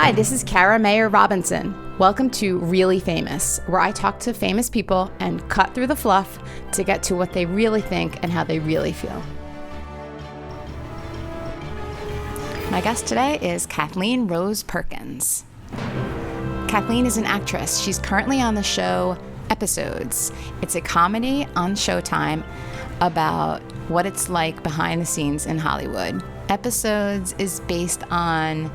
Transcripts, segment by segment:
Hi, this is Kara Mayer Robinson. Welcome to Really Famous, where I talk to famous people and cut through the fluff to get to what they really think and how they really feel. My guest today is Kathleen Rose Perkins. Kathleen is an actress. She's currently on the show Episodes. It's a comedy on Showtime about what it's like behind the scenes in Hollywood. Episodes is based on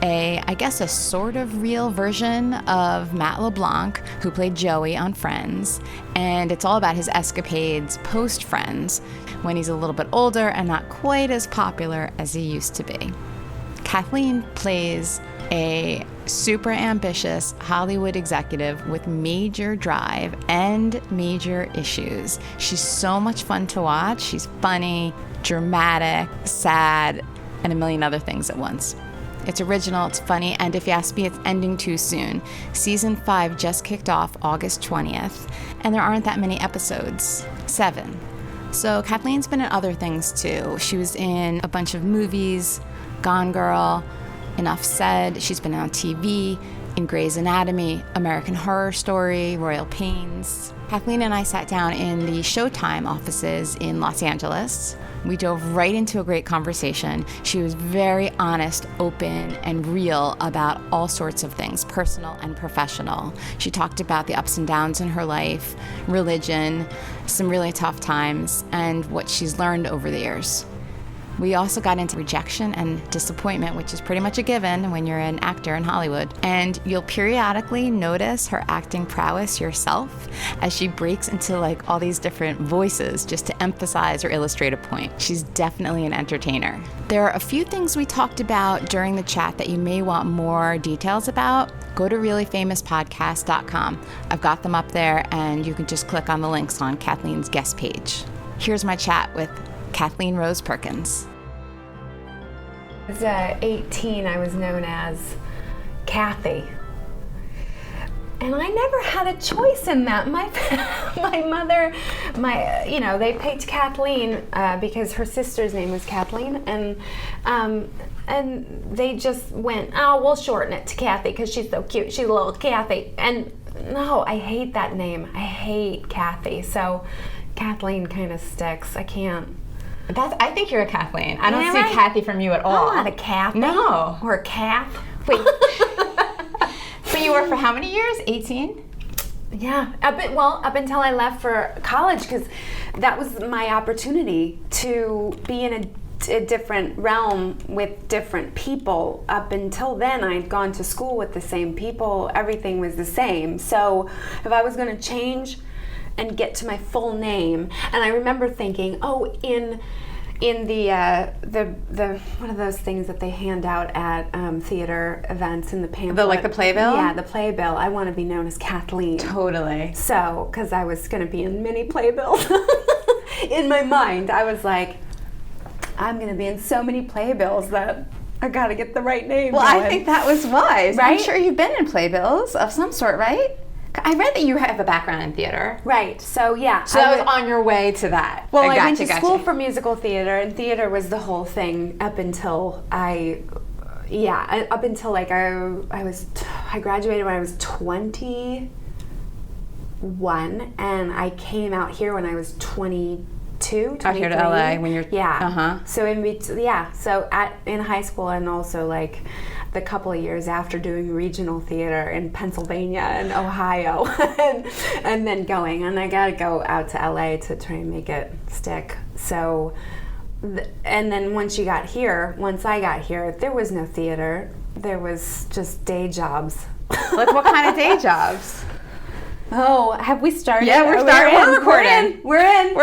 a sort of real version of Matt LeBlanc, who played Joey on Friends, and it's all about his escapades post-Friends when he's a little bit older and not quite as popular as he used to be. Kathleen plays a super ambitious Hollywood executive with major drive and major issues. She's so much fun to watch. She's funny, dramatic, sad, and a million other things at once. It's original, it's funny, and if you ask me, it's ending too soon. Season 5 just kicked off August 20th, and there aren't that many episodes. 7. So Kathleen's been in other things too. She was in a bunch of movies, Gone Girl, Enough Said. She's been on TV, in Grey's Anatomy, American Horror Story, Royal Pains. Kathleen and I sat down in the Showtime offices in Los Angeles. We dove right into a great conversation. She was very honest, open, and real about all sorts of things, personal and professional. She talked about the ups and downs in her life, religion, some really tough times, and what she's learned over the years. We also got into rejection and disappointment, which is pretty much a given when you're an actor in Hollywood. And you'll periodically notice her acting prowess yourself as she breaks into like all these different voices just to emphasize or illustrate a point. She's definitely an entertainer. There are a few things we talked about during the chat that you may want more details about. Go to reallyfamouspodcast.com. I've got them up there, and you can just click on the links on Kathleen's guest page. Here's my chat with Kathleen Rose Perkins. I was 18, I was known as Kathy. And I never had a choice in that. My mother, they picked Kathleen because her sister's name was Kathleen, and they just went, oh, we'll shorten it to Kathy because she's so cute. She's a little Kathy. And no, I hate that name. I hate Kathy. So Kathleen kind of sticks. I can't. I think you're a Kathleen. I don't see Kathy from you at all. I'm not a Kathy. No. Or a Kath. Wait. But you were for how many years? 18? Yeah. Up until I left for college, because that was my opportunity to be in a different realm with different people. Up until then, I'd gone to school with the same people. Everything was the same. So if I was going to change and get to my full name, and I remember thinking, in the one of those things that they hand out at theater events in the pamphlet. The playbill? Yeah, the playbill. I want to be known as Kathleen. Totally. So, because I was going to be in many playbills. In my mind, I was like, I'm going to be in so many playbills that I got to get the right name. Well, going. I think that was wise. Right? I'm sure you've been in playbills of some sort, right? I read that you have a background in theater. Right. So, yeah. So I was on your way to that. Well, I went to school for musical theater, and theater was the whole thing up until I graduated when I was 21, and I came out here when I was 22, 23. Out here to LA when you're... Yeah. Uh-huh. So in high school, and also like the couple of years after doing regional theater in Pennsylvania and Ohio, and then going, and I got to go out to LA to try and make it stick. So, and then once I got here, there was no theater. There was just day jobs. Like what kind of day jobs? Oh, have we started? Yeah, we're starting. We're recording. We're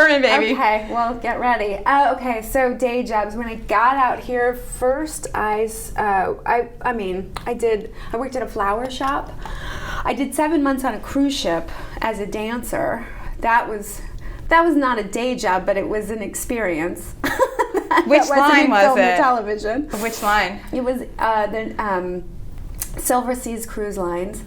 in, baby. Okay, well, get ready. Okay, so day jobs. When I got out here, first I worked at a flower shop. I did 7 months on a cruise ship as a dancer. That was not a day job, but it was an experience. Which line was film it? Or television. Which line? It was the Silver Seas Cruise Lines.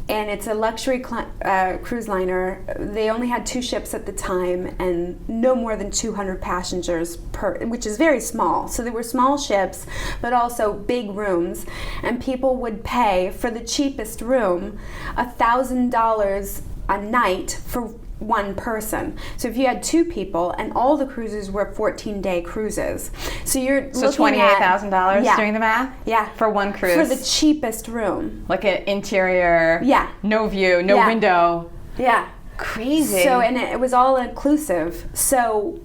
and it's a luxury cruise liner. They only had 2 ships at the time, and no more than 200 passengers per, which is very small. So they were small ships, but also big rooms, and people would pay for the cheapest room $1,000 a night for one person. So if you had 2 people, and all the cruises were 14-day cruises, so you're So looking $28,000 yeah. doing the math? Yeah. For one cruise? For the cheapest room. Like an interior, Yeah. no view, no Yeah. window. Yeah. Crazy. So, and it was all inclusive. So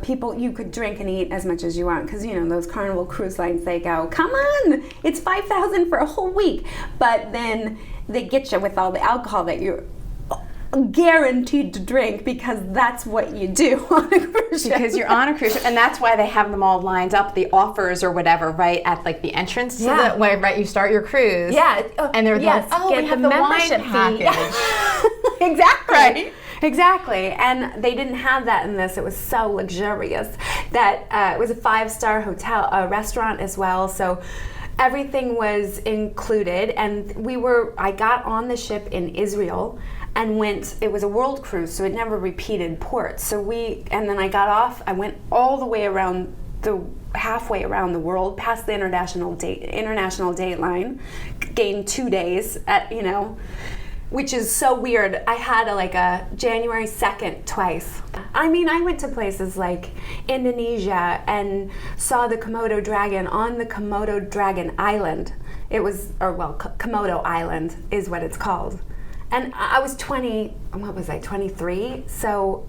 people, you could drink and eat as much as you want, because those Carnival cruise lines, they go, come on, it's $5,000 for a whole week. But then they get you with all the alcohol that you're guaranteed to drink, because that's what you do on a cruise ship. Because you're on a cruise ship, and that's why they have them all lined up, the offers or whatever, right at like the entrance to the way, right? You start your cruise. Yeah. And they're yes, like, oh, get we have the the membership wine fee. package. Exactly. Right. Exactly. And they didn't have that in this. It was so luxurious that it was a 5-star hotel, a restaurant as well. So everything was included. And I got on the ship in Israel and it was a world cruise, so it never repeated ports. So and then I got off, I went all the way around halfway around the world, past the international date line, gained 2 days which is so weird. I had a January 2nd twice. I mean, I went to places like Indonesia and saw the Komodo dragon on the Komodo Dragon Island. Komodo Island is what it's called. And I was 23? So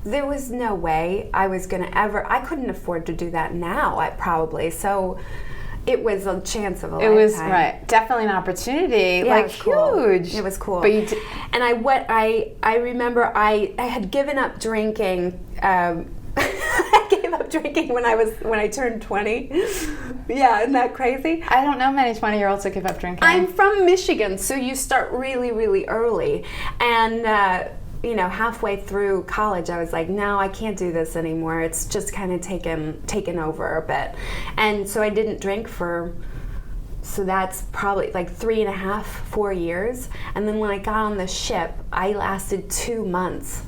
there was no way I was gonna I couldn't afford to do that now, so it was a chance of a lifetime. It was, right, definitely an opportunity, yeah, it was huge. Cool. It was cool. But and I remember I had given up drinking. I gave up drinking when I turned 20. Yeah, isn't that crazy? I don't know many 20-year-olds that give up drinking. I'm from Michigan, so you start really, really early. And halfway through college, I was like, no, I can't do this anymore. It's just kind of taken over a bit. And so I didn't drink so that's probably like 3.5, 4 years. And then when I got on the ship, I lasted 2 months.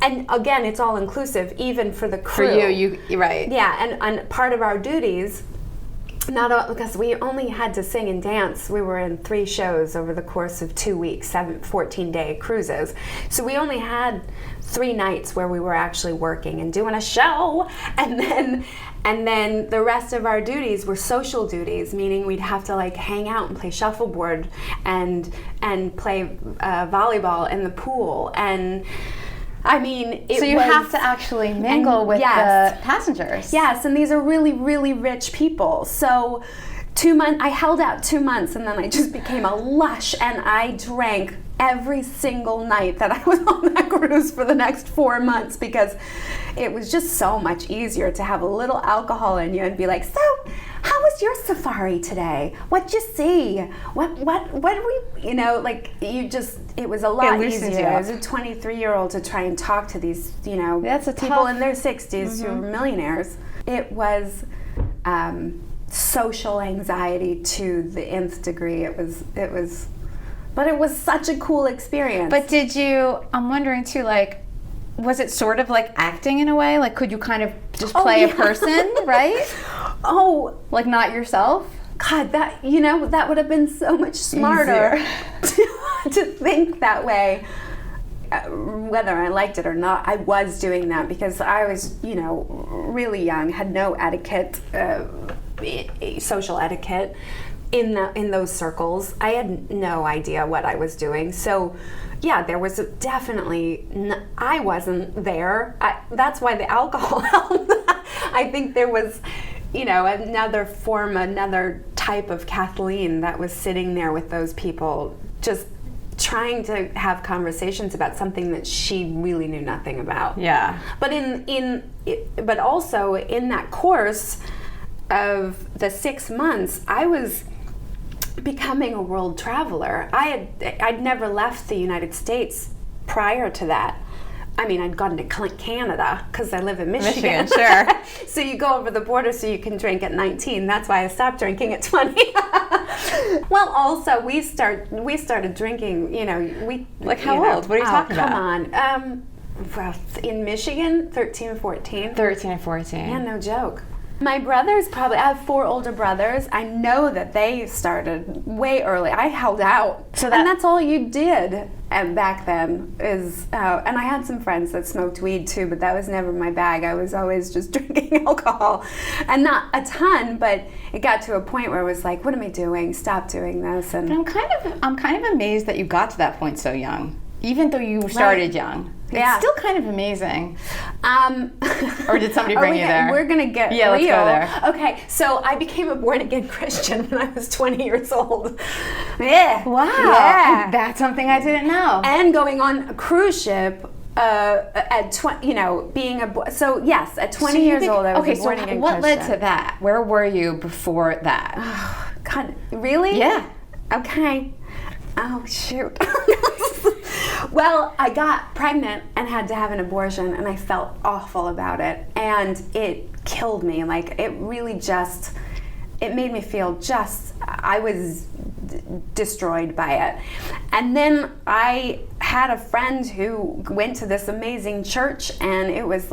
And again, it's all inclusive, even for the crew. For you're right. Yeah, and part of our duties, because we only had to sing and dance. We were in 3 shows over the course of 2 weeks, 14-day cruises. So we only had 3 nights where we were actually working and doing a show, and then the rest of our duties were social duties, meaning we'd have to hang out and play shuffleboard and play volleyball in the pool. And I mean, so you have to actually mingle with the passengers. Yes, and these are really, really rich people. So 2 months, I held out 2 months, and then I just became a lush, and I drank every single night that I was on that cruise for the next 4 months, because it was just so much easier to have a little alcohol in you and be like, so how was your safari today? What'd you see? What do we, it was a lot easier as a 23-year-old to try and talk to these, That's a people in their 60s who were millionaires. It was social anxiety to the nth degree. But it was such a cool experience. But I'm wondering too, was it sort of like acting in a way? Could you kind of just play a person, right? Oh, not yourself? God, that would have been so much smarter to think that way. Whether I liked it or not, I was doing that because I was, really young, had no etiquette, social etiquette in those circles. I had no idea what I was doing. So, yeah, there was I wasn't there. That's why the alcohol helped. I think there was, another type of Kathleen that was sitting there with those people, just trying to have conversations about something that she really knew nothing about. Yeah. But but also in that course of the 6 months, I was becoming a world traveler. I'd never left the United States prior to that, I mean, I'd gone to Canada because I live in Michigan. Sure. So you go over the border so you can drink at 19. That's why I stopped drinking at 20. Well, also we started drinking. Like how old? What are you talking about? Come on. Well, in Michigan, 13, 14. 13 and 14. Yeah, no joke. My brothers I have 4 older brothers. I know that they started way early. I held out. And that's all you did back then is, and I had some friends that smoked weed too, but that was never my bag. I was always just drinking alcohol. And not a ton, but it got to a point where I was like, what am I doing? Stop doing this. And But I'm kind of amazed that you got to that point so young, even though you started young. Yeah. It's still kind of amazing. Or did somebody bring you there? We're going to get real. Let's go there. Okay, so I became a born-again Christian when I was 20 years old. Yeah. Wow. Yeah. That's something I didn't know. And going on a cruise ship at 20, being so yes, at 20 years old, I was a born-again Christian. What led to that? Where were you before that? Oh, God, really? Yeah. Okay. Oh, shoot. Well, I got pregnant and had to have an abortion, and I felt awful about it, and it killed me. Like, it really it made me feel I was destroyed by it. And then I had a friend who went to this amazing church, and it was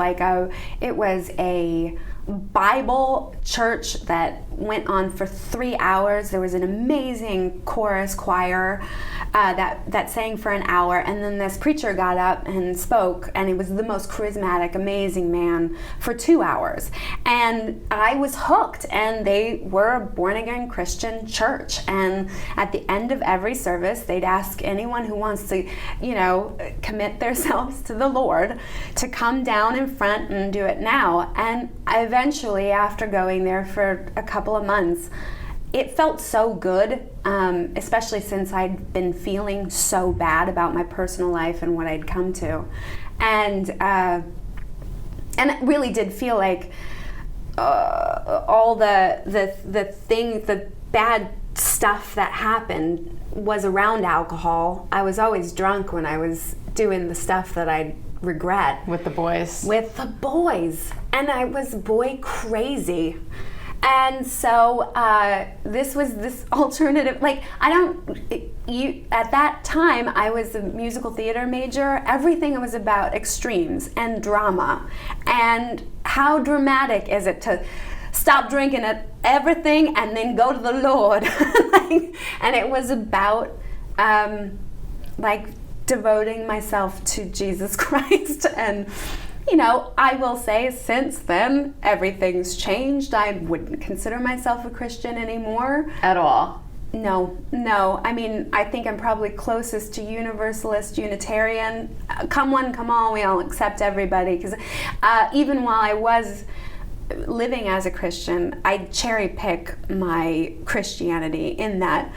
a Bible church that went on for 3 hours. There was an amazing chorus choir that sang for an hour, and then this preacher got up and spoke, and he was the most charismatic, amazing man for 2 hours. And I was hooked, and they were a born-again Christian church. And at the end of every service, they'd ask anyone who wants to, commit themselves to the Lord to come down in front and do it now. And eventually, after going there for a couple of months, it felt so good, especially since I'd been feeling so bad about my personal life and what I'd come to. And it really did feel like all the bad stuff that happened was around alcohol. I was always drunk when I was doing the stuff that I regret. With the boys. And I was boy crazy. And so this was this alternative, at that time I was a musical theater major. Everything was about extremes and drama. And how dramatic is it to stop drinking at everything and then go to the Lord? And it was about devoting myself to Jesus Christ. And I will say since then, everything's changed. I wouldn't consider myself a Christian anymore. At all? No. I mean, I think I'm probably closest to Universalist, Unitarian. Come one, come all, we all accept everybody. Because even while I was living as a Christian, I cherry pick my Christianity in that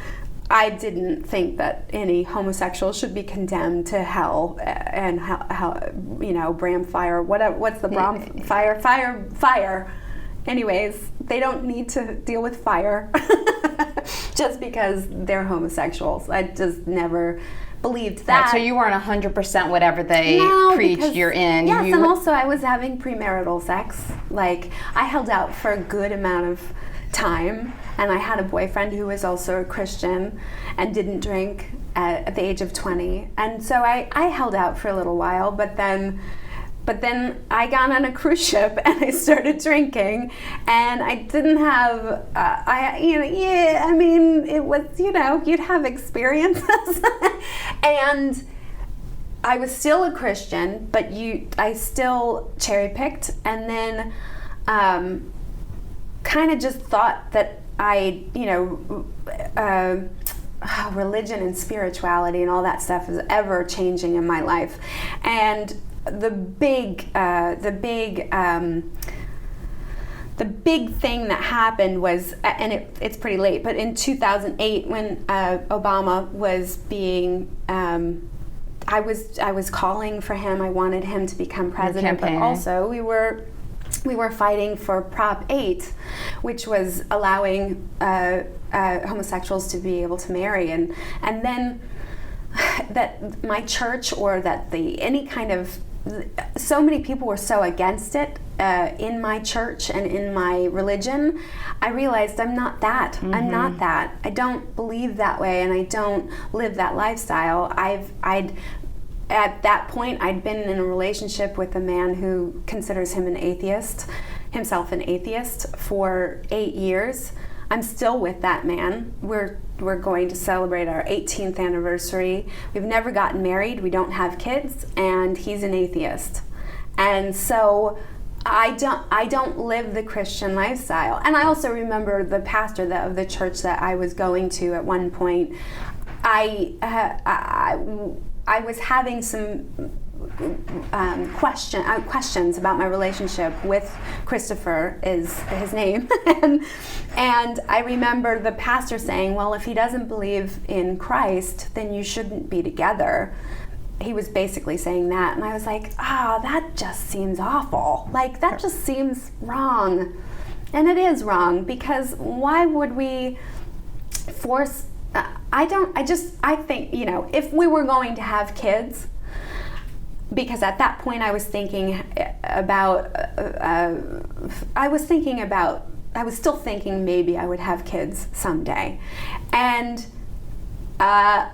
I didn't think that any homosexual should be condemned to hell and Bram fire. What's the Bram fire? Fire. Anyways, they don't need to deal with fire just because they're homosexuals. I just never believed that. Right, so you weren't 100% whatever they preached you're in. Yes, and also I was having premarital sex. I held out for a good amount of time, and I had a boyfriend who was also a Christian and didn't drink at the age of 20. And so I held out for a little while, but then I got on a cruise ship and I started drinking, and I didn't have, it was, you'd have experiences. And I was still a Christian, but I still cherry picked, and then kind of just thought that religion and spirituality and all that stuff is ever changing in my life. And the big thing that happened was, and it's pretty late, but in 2008 when Obama was being, I was calling for him. I wanted him to become president, but also we were fighting for Prop 8, which was allowing homosexuals to be able to marry, and then that my church or that any kind of so many people were so against it in my church and in my religion, I realized I'm not that. I'm not that. I don't believe that way, and I don't live that lifestyle. At that point, I'd been in a relationship with a man who considers himself an atheist, for 8 years. I'm still with that man. We're going to celebrate our 18th anniversary. We've never gotten married. We don't have kids, and he's an atheist. And so I don't live the Christian lifestyle. And I also remember the pastor of the church that I was going to at one point. I was having some questions about my relationship with Christopher, is his name, and I remember the pastor saying, well, if he doesn't believe in Christ, then you shouldn't be together. He was basically saying that, and I was like, that just seems awful. Like, that just seems wrong. And it is wrong, because why would we force, I think, if we were going to have kids, because at that point I was thinking about, I was still thinking maybe I would have kids someday. And I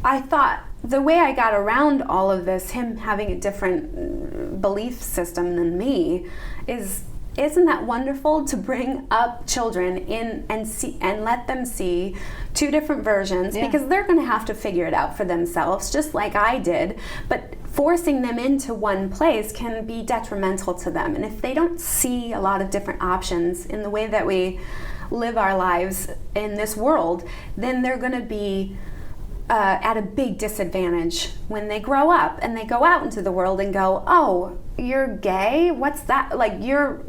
thought the way I got around all of this, him having a different belief system than me, isn't that wonderful, to bring up children in and let them see two different versions, because they're going to have to figure it out for themselves, just like I did. But forcing them into one place can be detrimental to them. And if they don't see a lot of different options in the way that we live our lives in this world, then they're going to be at a big disadvantage when they grow up and they go out into the world and go, oh, you're gay? What's that? Like, you're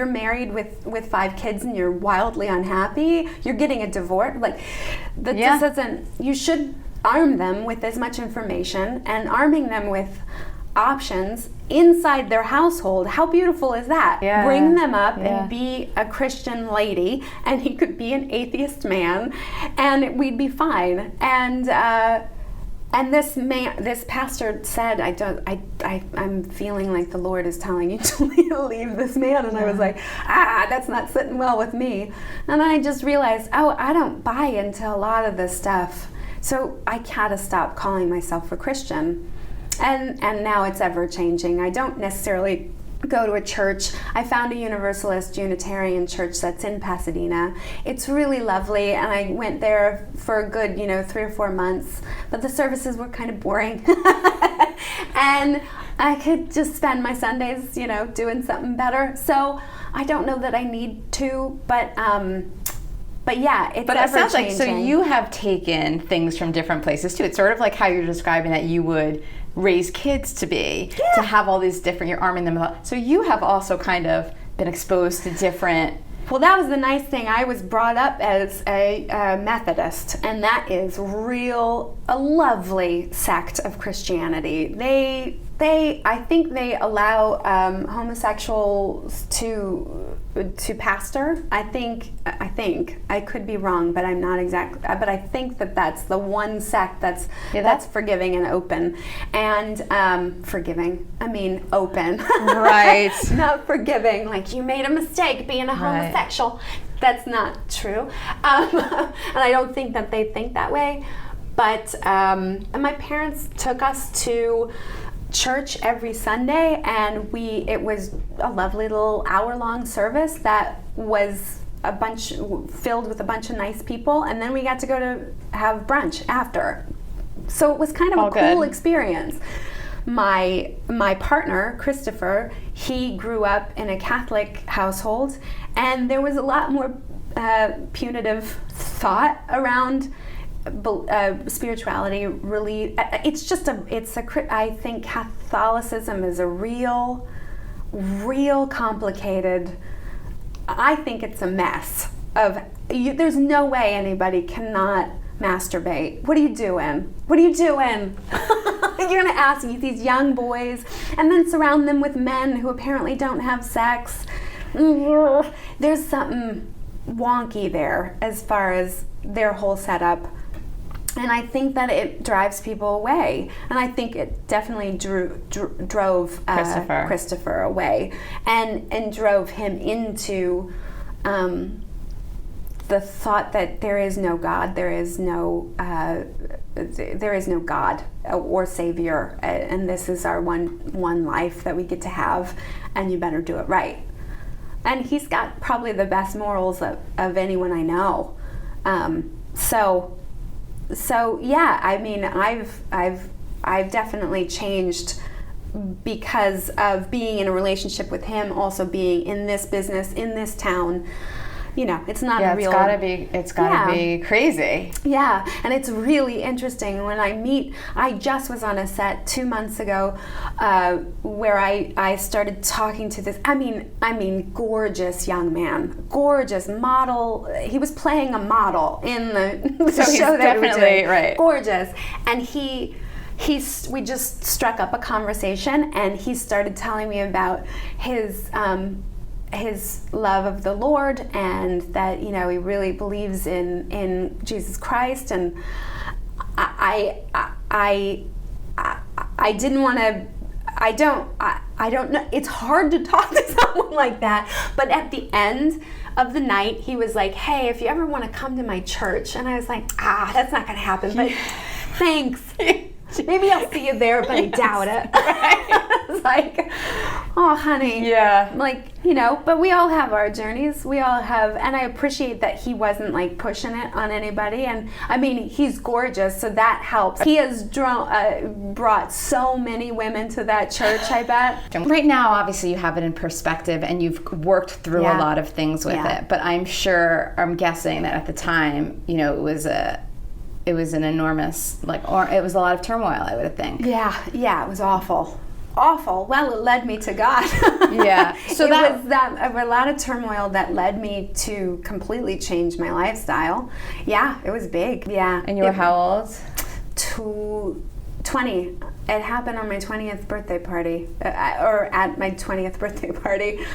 married with 5 kids and you're wildly unhappy? You're getting a divorce? Like, this doesn't, you should arm them with as much information, and arming them with options inside their household. How beautiful is that? Bring them up and be a Christian lady, and he could be an atheist man, and we'd be fine. And this pastor said, I'm feeling like the Lord is telling you to leave this man. And I was like, that's not sitting well with me. And then I just realized, I don't buy into a lot of this stuff. So I had to stop calling myself a Christian. And now it's ever changing. I don't necessarily go to a church. I found a Universalist Unitarian church that's in Pasadena. It's really lovely, and I went there for a good, 3 or 4 months, but the services were kind of boring. And I could just spend my Sundays, doing something better. So I don't know that I need to, but yeah, it's but ever it sounds changing. Like, so you have taken things from different places too. It's sort of like how you're describing that you would raise kids to be, to have all these different, you're arming them up. So you have also kind of been exposed to different. Well, that was the nice thing. I was brought up as a Methodist, and that is a lovely sect of Christianity. I think they allow homosexuals to pastor. I think I could be wrong, but I'm not exactly. But I think that's the one sect that's forgiving and open, and forgiving. I mean open. Right. Not forgiving. Like, you made a mistake being a homosexual. That's not true. And I don't think that they think that way. But my parents took us to church every Sunday, and it was a lovely little hour-long service that was filled with a bunch of nice people, and then we got to go to have brunch after. So it was kind of cool experience. My partner, Christopher, he grew up in a Catholic household, and there was a lot more punitive thought around spirituality. Really, I think Catholicism is a real complicated. I think it's a mess of. There's no way anybody cannot masturbate. What are you doing? You're gonna ask these young boys, and then surround them with men who apparently don't have sex. There's something wonky there as far as their whole setup. And I think that it drives people away. And I think it definitely drove Christopher away and drove him into the thought that there is no God, there is no God or Savior, and this is our one life that we get to have, and you better do it right. And he's got probably the best morals of anyone I know. So yeah, I mean, I've definitely changed because of being in a relationship with him, also being in this business, in this town. You know, it's not a real... it's gotta be crazy. Yeah, and it's really interesting when I just was on a set 2 months ago where I started talking to this, I mean, gorgeous young man, gorgeous model. He was playing a model in the so show that we were doing. Right. Gorgeous. And we just struck up a conversation, and he started telling me about his love of the Lord, and that, you know, he really believes in Jesus Christ. And I didn't want to. I don't know. It's hard to talk to someone like that. But at the end of the night, he was like, "Hey, if you ever want to come to my church," and I was like, "That's not going to happen." But thanks. Maybe I'll see you there, but I doubt it. Right. It's like, oh, honey. Yeah. Like, you know, but we all have our journeys. We all have, and I appreciate that he wasn't like pushing it on anybody. And I mean, he's gorgeous, so that helps. He has brought so many women to that church, I bet. Right now, obviously, you have it in perspective, and you've worked through a lot of things with it. But I'm guessing that at the time, you know, it was an enormous, or it was a lot of turmoil, I would think. Yeah, it was awful. Well, it led me to God. Yeah. So it was a lot of turmoil that led me to completely change my lifestyle. Yeah, it was big. Yeah. And you were how old? 20. It happened on my 20th birthday party, or at my 20th birthday party.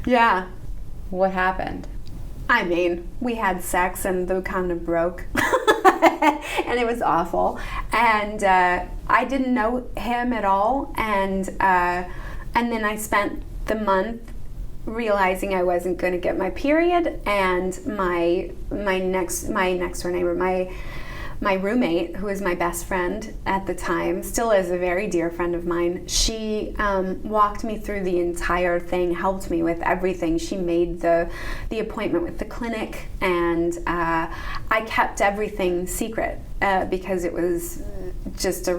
Yeah. What happened? I mean, we had sex and the condom broke. And it was awful. And I didn't know him at all. And then I spent the month realizing I wasn't going to get my period. And my next door neighbor, my roommate, who was my best friend at the time, still is a very dear friend of mine, she walked me through the entire thing, helped me with everything. She made the appointment with the clinic, and I kept everything secret because it was just a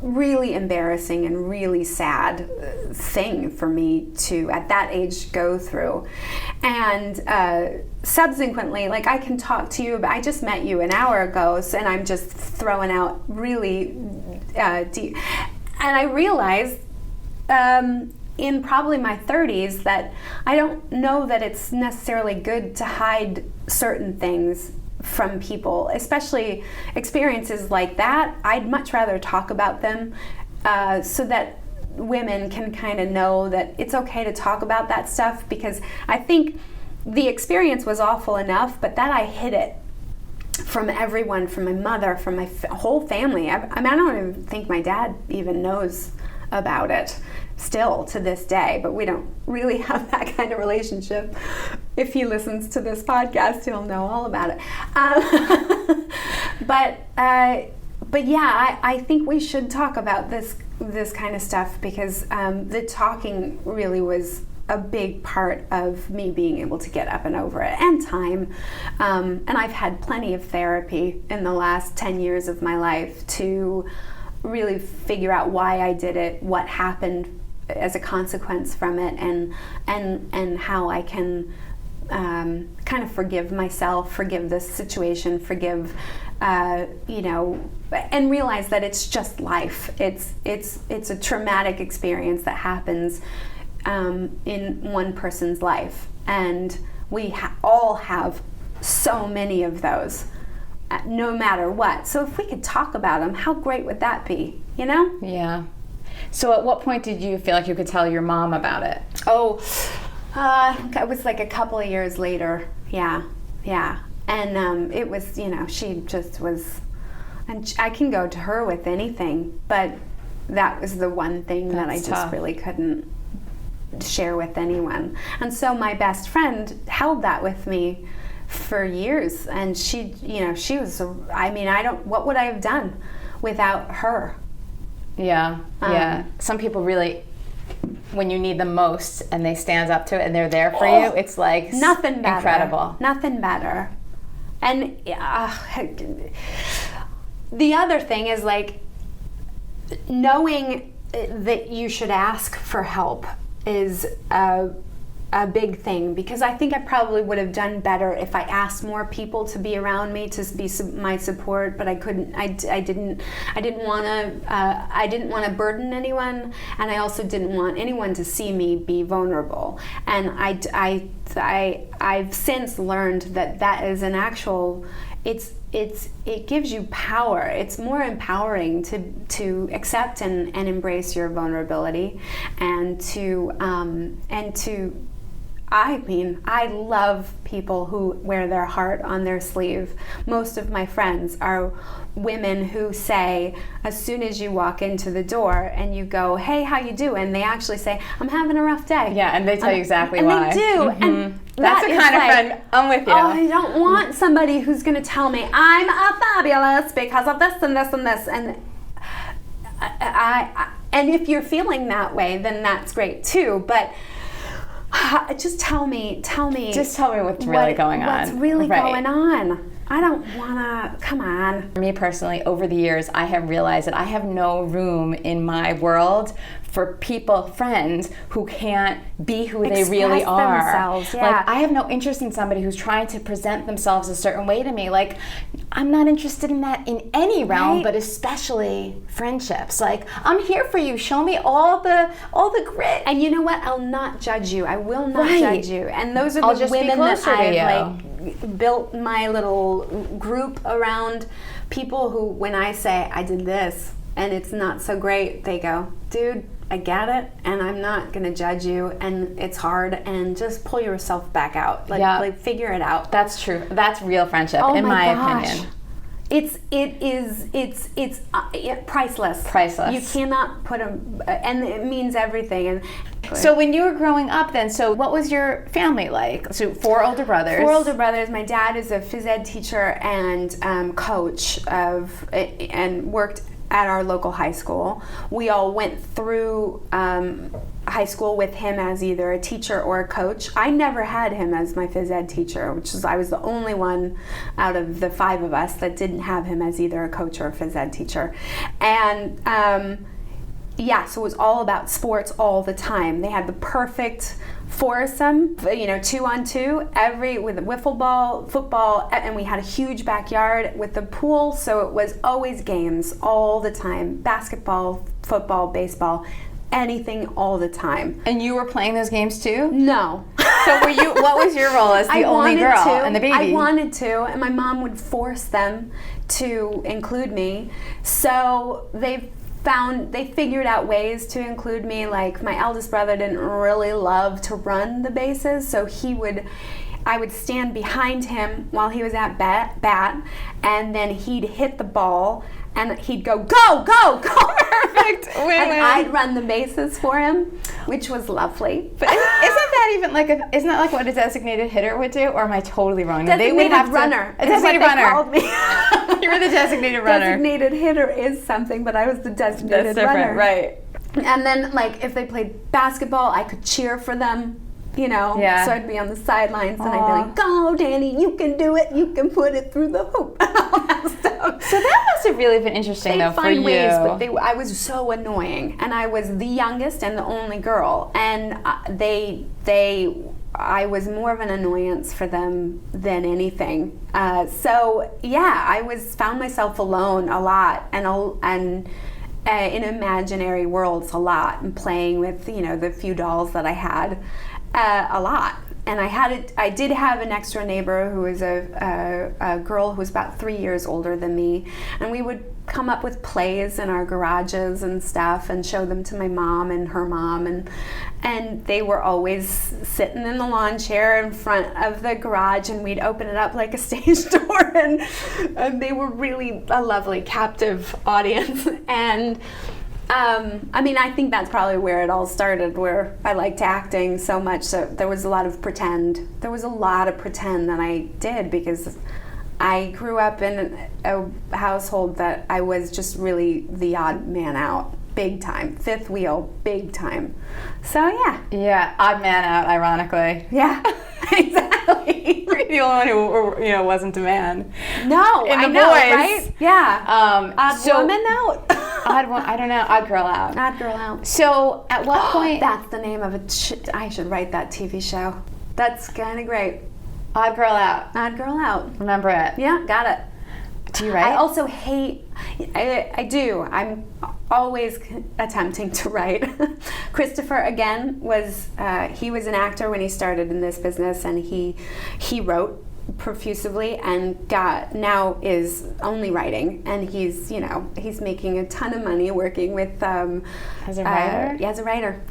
really embarrassing and really sad thing for me to, at that age, go through. And subsequently, like, I can talk to you, but I just met you an hour ago, and I'm just throwing out really deep. And I realized in probably my 30s that I don't know that it's necessarily good to hide certain things from people, especially experiences like that. I'd much rather talk about them so that women can kind of know that it's okay to talk about that stuff, because I think the experience was awful enough, but that I hid it from everyone, from my mother, from my whole family. I mean, I don't even think my dad even knows about it still to this day, but we don't really have that kind of relationship. If he listens to this podcast, he'll know all about it. But yeah, I think we should talk about this kind of stuff, because the talking really was a big part of me being able to get up and over it, and time. And I've had plenty of therapy in the last 10 years of my life to really figure out why I did it, what happened as a consequence from it, and how I can kind of forgive myself, forgive this situation, forgive and realize that it's just life. It's a traumatic experience that happens in one person's life, and we all have so many of those, no matter what. So if we could talk about them, how great would that be, you know? Yeah. So at what point did you feel like you could tell your mom about it? It was like a couple of years later. Yeah. And it was, she just was And I can go to her with anything, but that was the one thing that I just really couldn't share with anyone. And so my best friend held that with me for years, and she was, what would I have done without her? Yeah. Some people really, when you need them most and they stand up to it and they're there for you, it's like nothing better. Incredible. Nothing better. And the other thing is like knowing that you should ask for help is a big thing, because I think I probably would have done better if I asked more people to be around me, to be my support, but I couldn't. I didn't want to burden anyone, and I also didn't want anyone to see me be vulnerable. And I've since learned that is an actual. It gives you power. It's more empowering to accept and embrace your vulnerability, and to I love people who wear their heart on their sleeve. Most of my friends are women who say, as soon as you walk into the door and you go, hey, how you doing? They actually say, I'm having a rough day. Yeah, and they tell you exactly why. And they do. Mm-hmm. And that's the kind of friend I'm with you. Oh, I don't want somebody who's going to tell me I'm a fabulous because of this and this and this. And and if you're feeling that way, then that's great too. But just tell me. Just tell me what's really going on. What's really going on. I don't want to, come on. For me personally, over the years, I have realized that I have no room in my world for people, friends, who can't be who they really are. Themselves, yeah. Like, I have no interest in somebody who's trying to present themselves a certain way to me. Like, I'm not interested in that in any realm, right. But especially friendships. Like, I'm here for you. Show me all the grit. And you know what? I'll not judge you. I will not right. judge you. And those are the women that I've built my little group around. People who, when I say I did this and it's not so great, they go, dude, I get it, and I'm not going to judge you, and it's hard, and just pull yourself back out. Like figure it out. That's true. That's real friendship, in my opinion. It's priceless. Priceless. You cannot put and it means everything. And so when you were growing up then, so what was your family like? So 4 older brothers. 4 older brothers. My dad is a phys ed teacher and coach and worked at our local high school. We all went through high school with him as either a teacher or a coach. I never had him as my phys ed teacher, I was the only one out of the 5 of us that didn't have him as either a coach or a phys ed teacher. And so it was all about sports all the time. They had the perfect foursome, 2-on-2, with a wiffle ball, football, and we had a huge backyard with the pool, so it was always games all the time. Basketball, football, baseball, anything all the time. And you were playing those games too? No. So what was your role as the only girl and the baby? I wanted to, and my mom would force them to include me. So they figured out ways to include me. Like, my eldest brother didn't really love to run the bases, so I would stand behind him while he was at bat, and then he'd hit the ball, and he'd go, go, go, go. Perfect. I'd run the bases for him, which was lovely. But isn't that like what a designated hitter would do? Or am I totally wrong? Designated runner. A designated runner. Called me. You were the designated runner. Designated hitter is something, but I was the designated runner. Right. And then, like, if they played basketball, I could cheer for them. Yeah. So I'd be on the sidelines and I'd be like, go, Danny, you can do it, you can put it through the hoop, and all that stuff. So that must have really been interesting, though, for you. Ways, but I was so annoying, and I was the youngest and the only girl, and I was more of an annoyance for them than anything. I found myself alone a lot, and in imaginary worlds a lot, and playing with the few dolls that I had. A lot. And I did have an extra neighbor who was a girl who was about 3 years older than me, and we would come up with plays in our garages and stuff and show them to my mom and her mom, and they were always sitting in the lawn chair in front of the garage, and we'd open it up like a stage door, and they were really a lovely captive audience. And I mean, I think that's probably where it all started, where I liked acting so much. So there was a lot of pretend. There was a lot of pretend that I did, because I grew up in a household that I was just really the odd man out, big time, fifth wheel, big time. So yeah. Yeah, odd man out, ironically. Yeah, exactly. The only one who, wasn't a man. No, in I the know, boys. right? Yeah. Odd woman out. Odd one, I don't know, odd girl out. Odd girl out. So at what point? That's the name of it. I should write that TV show. That's kind of great. Odd girl out. Odd girl out. Remember it. Yeah, got it. Do you write? I also hate, I do. I'm always attempting to write. Christopher, again, he was an actor when he started in this business, and he wrote profusely, and now is only writing, and he's making a ton of money working with as a writer. As a writer,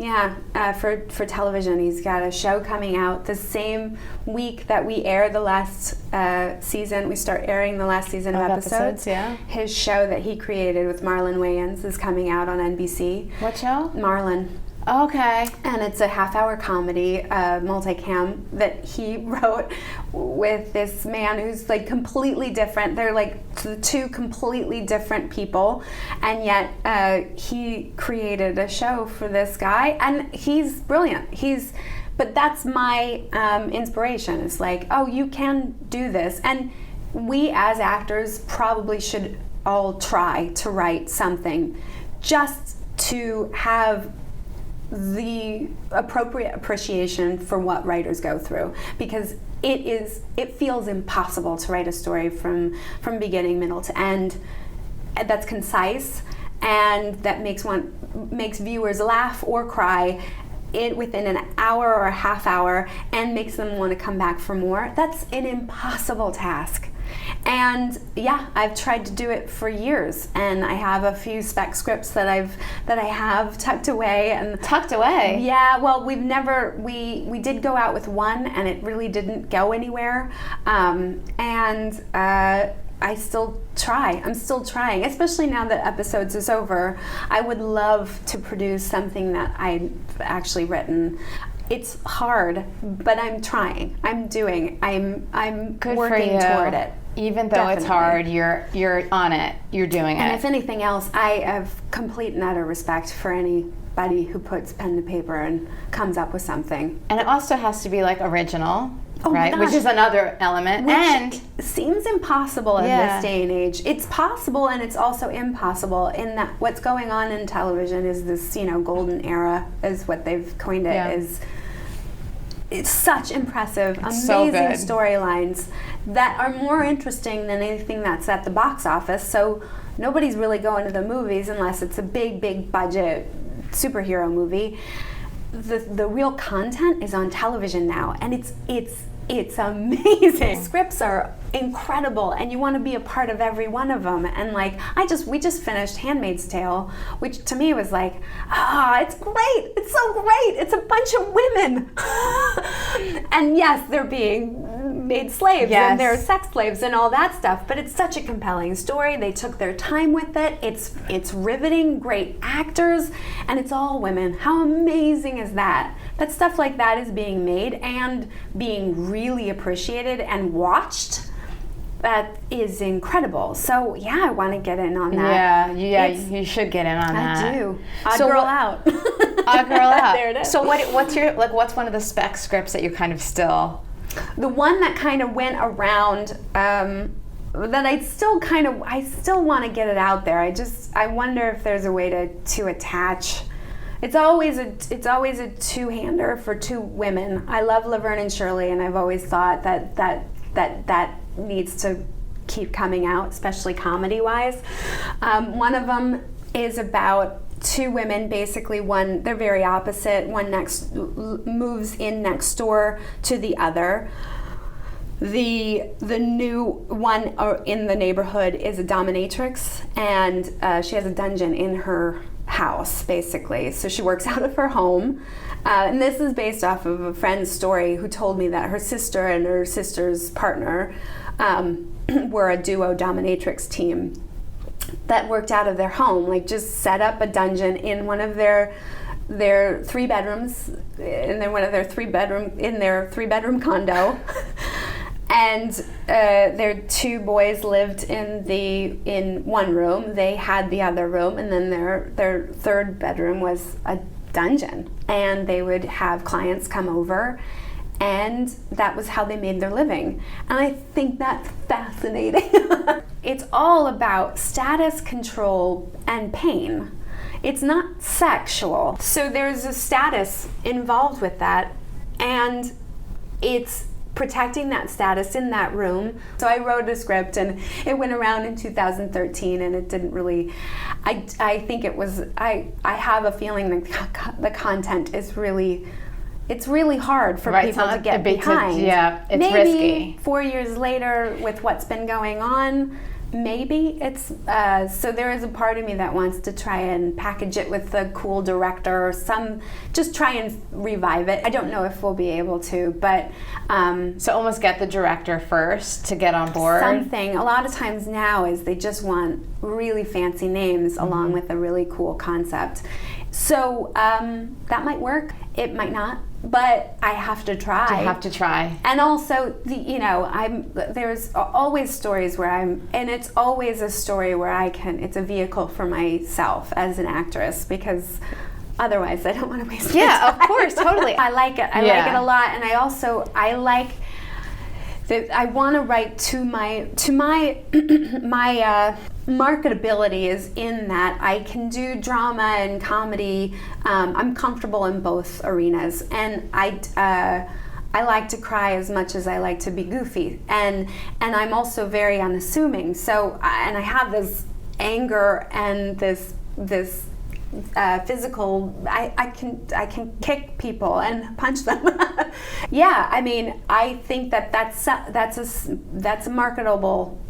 for television. He's got a show coming out the same week that we air the last season. We start airing the last season of episodes. Yeah. His show that he created with Marlon Wayans is coming out on NBC. What show? Marlon. Okay. And it's a half-hour comedy, multicam, that he wrote with this man who's like completely different. They're like two completely different people, and yet he created a show for this guy, and he's brilliant. But that's my inspiration. It's like, oh, you can do this. And we as actors probably should all try to write something just to have the appropriate appreciation for what writers go through, because it feels impossible to write a story from beginning, middle to end that's concise and that makes viewers laugh or cry within an hour or a half hour and makes them want to come back for more. That's an impossible task. And yeah, I've tried to do it for years, and I have a few spec scripts that I have tucked away. Tucked away? Yeah, well, we did go out with one, and it really didn't go anywhere. I still try. I'm still trying, especially now that episodes is over. I would love to produce something that I've actually written. It's hard, but I'm trying. I'm Good working toward it. Even though it's hard, you're on it. You're doing it. And if anything else, I have complete and utter respect for anybody who puts pen to paper and comes up with something. And it also has to be like original, right? Gosh. Which is another element. And seems impossible in this day and age. It's possible, and it's also impossible in that what's going on in television is this, golden era, is what they've coined it. It's such impressive, amazing storylines that are more interesting than anything that's at the box office. So nobody's really going to the movies unless it's a big budget superhero movie. The real content is on television now, and it's amazing. Scripts are incredible, and you want to be a part of every one of them. And we just finished 'Handmaid's Tale, which to me was like, it's great. It's so great. It's a bunch of women, and yes, they're being made slaves, and they're sex slaves and all that stuff. But it's such a compelling story. They took their time with it. It's riveting. Great actors, and it's all women. How amazing is that? That stuff like that is being made and being really appreciated and watched. That is incredible. So yeah, I want to get in on that. Yeah, you should get in on that. I do. Odd girl out. Odd girl out. There it is. So what's one of the spec scripts that you're kind of still? The one that kind of went around, that I still want to get it out there. I wonder if there's a way to attach. It's always a two-hander for two women. I love Laverne and Shirley, and I've always thought that needs to keep coming out, especially comedy-wise. One of them is about two women, basically they're very opposite. One moves in next door to the other. the new one in the neighborhood is a dominatrix, and she has a dungeon in her house, basically. So she works out of her home. And this is based off of a friend's story who told me that her sister and her sister's partner were a duo dominatrix team that worked out of their home, like just set up a dungeon in one of their 3 bedrooms, in their 3 bedroom condo. And their 2 boys lived in one room. They had the other room, and then their 3rd bedroom was a dungeon. And they would have clients come over, and that was how they made their living. And I think that's fascinating. It's all about status, control, and pain. It's not sexual. So there's a status involved with that, and it's protecting that status in that room. So I wrote a script, and it went around in 2013, and it didn't really, I think it was, I have a feeling that the content is really, it's really hard for people to get behind. It's maybe risky. 4 years later, with what's been going on, maybe it's, so there is a part of me that wants to try and package it with a cool director or just try and revive it. I don't know if we'll be able to, but... so almost get the director first to get on board? Something. A lot of times now is they just want really fancy names along with a really cool concept. So that might work. It might not. But I have to try. You have to try. And also, there's always stories where and it's always a story where it's a vehicle for myself as an actress, because otherwise I don't want to waste my time. Yeah, of course, totally. I like it. I like it a lot, and I like that I want to write to my marketability is in that I can do drama and comedy. I'm comfortable in both arenas, and I like to cry as much as I like to be goofy, and I'm also very unassuming. So and I have this anger and this physical. I can kick people and punch them. Yeah, I mean, I think that's a marketable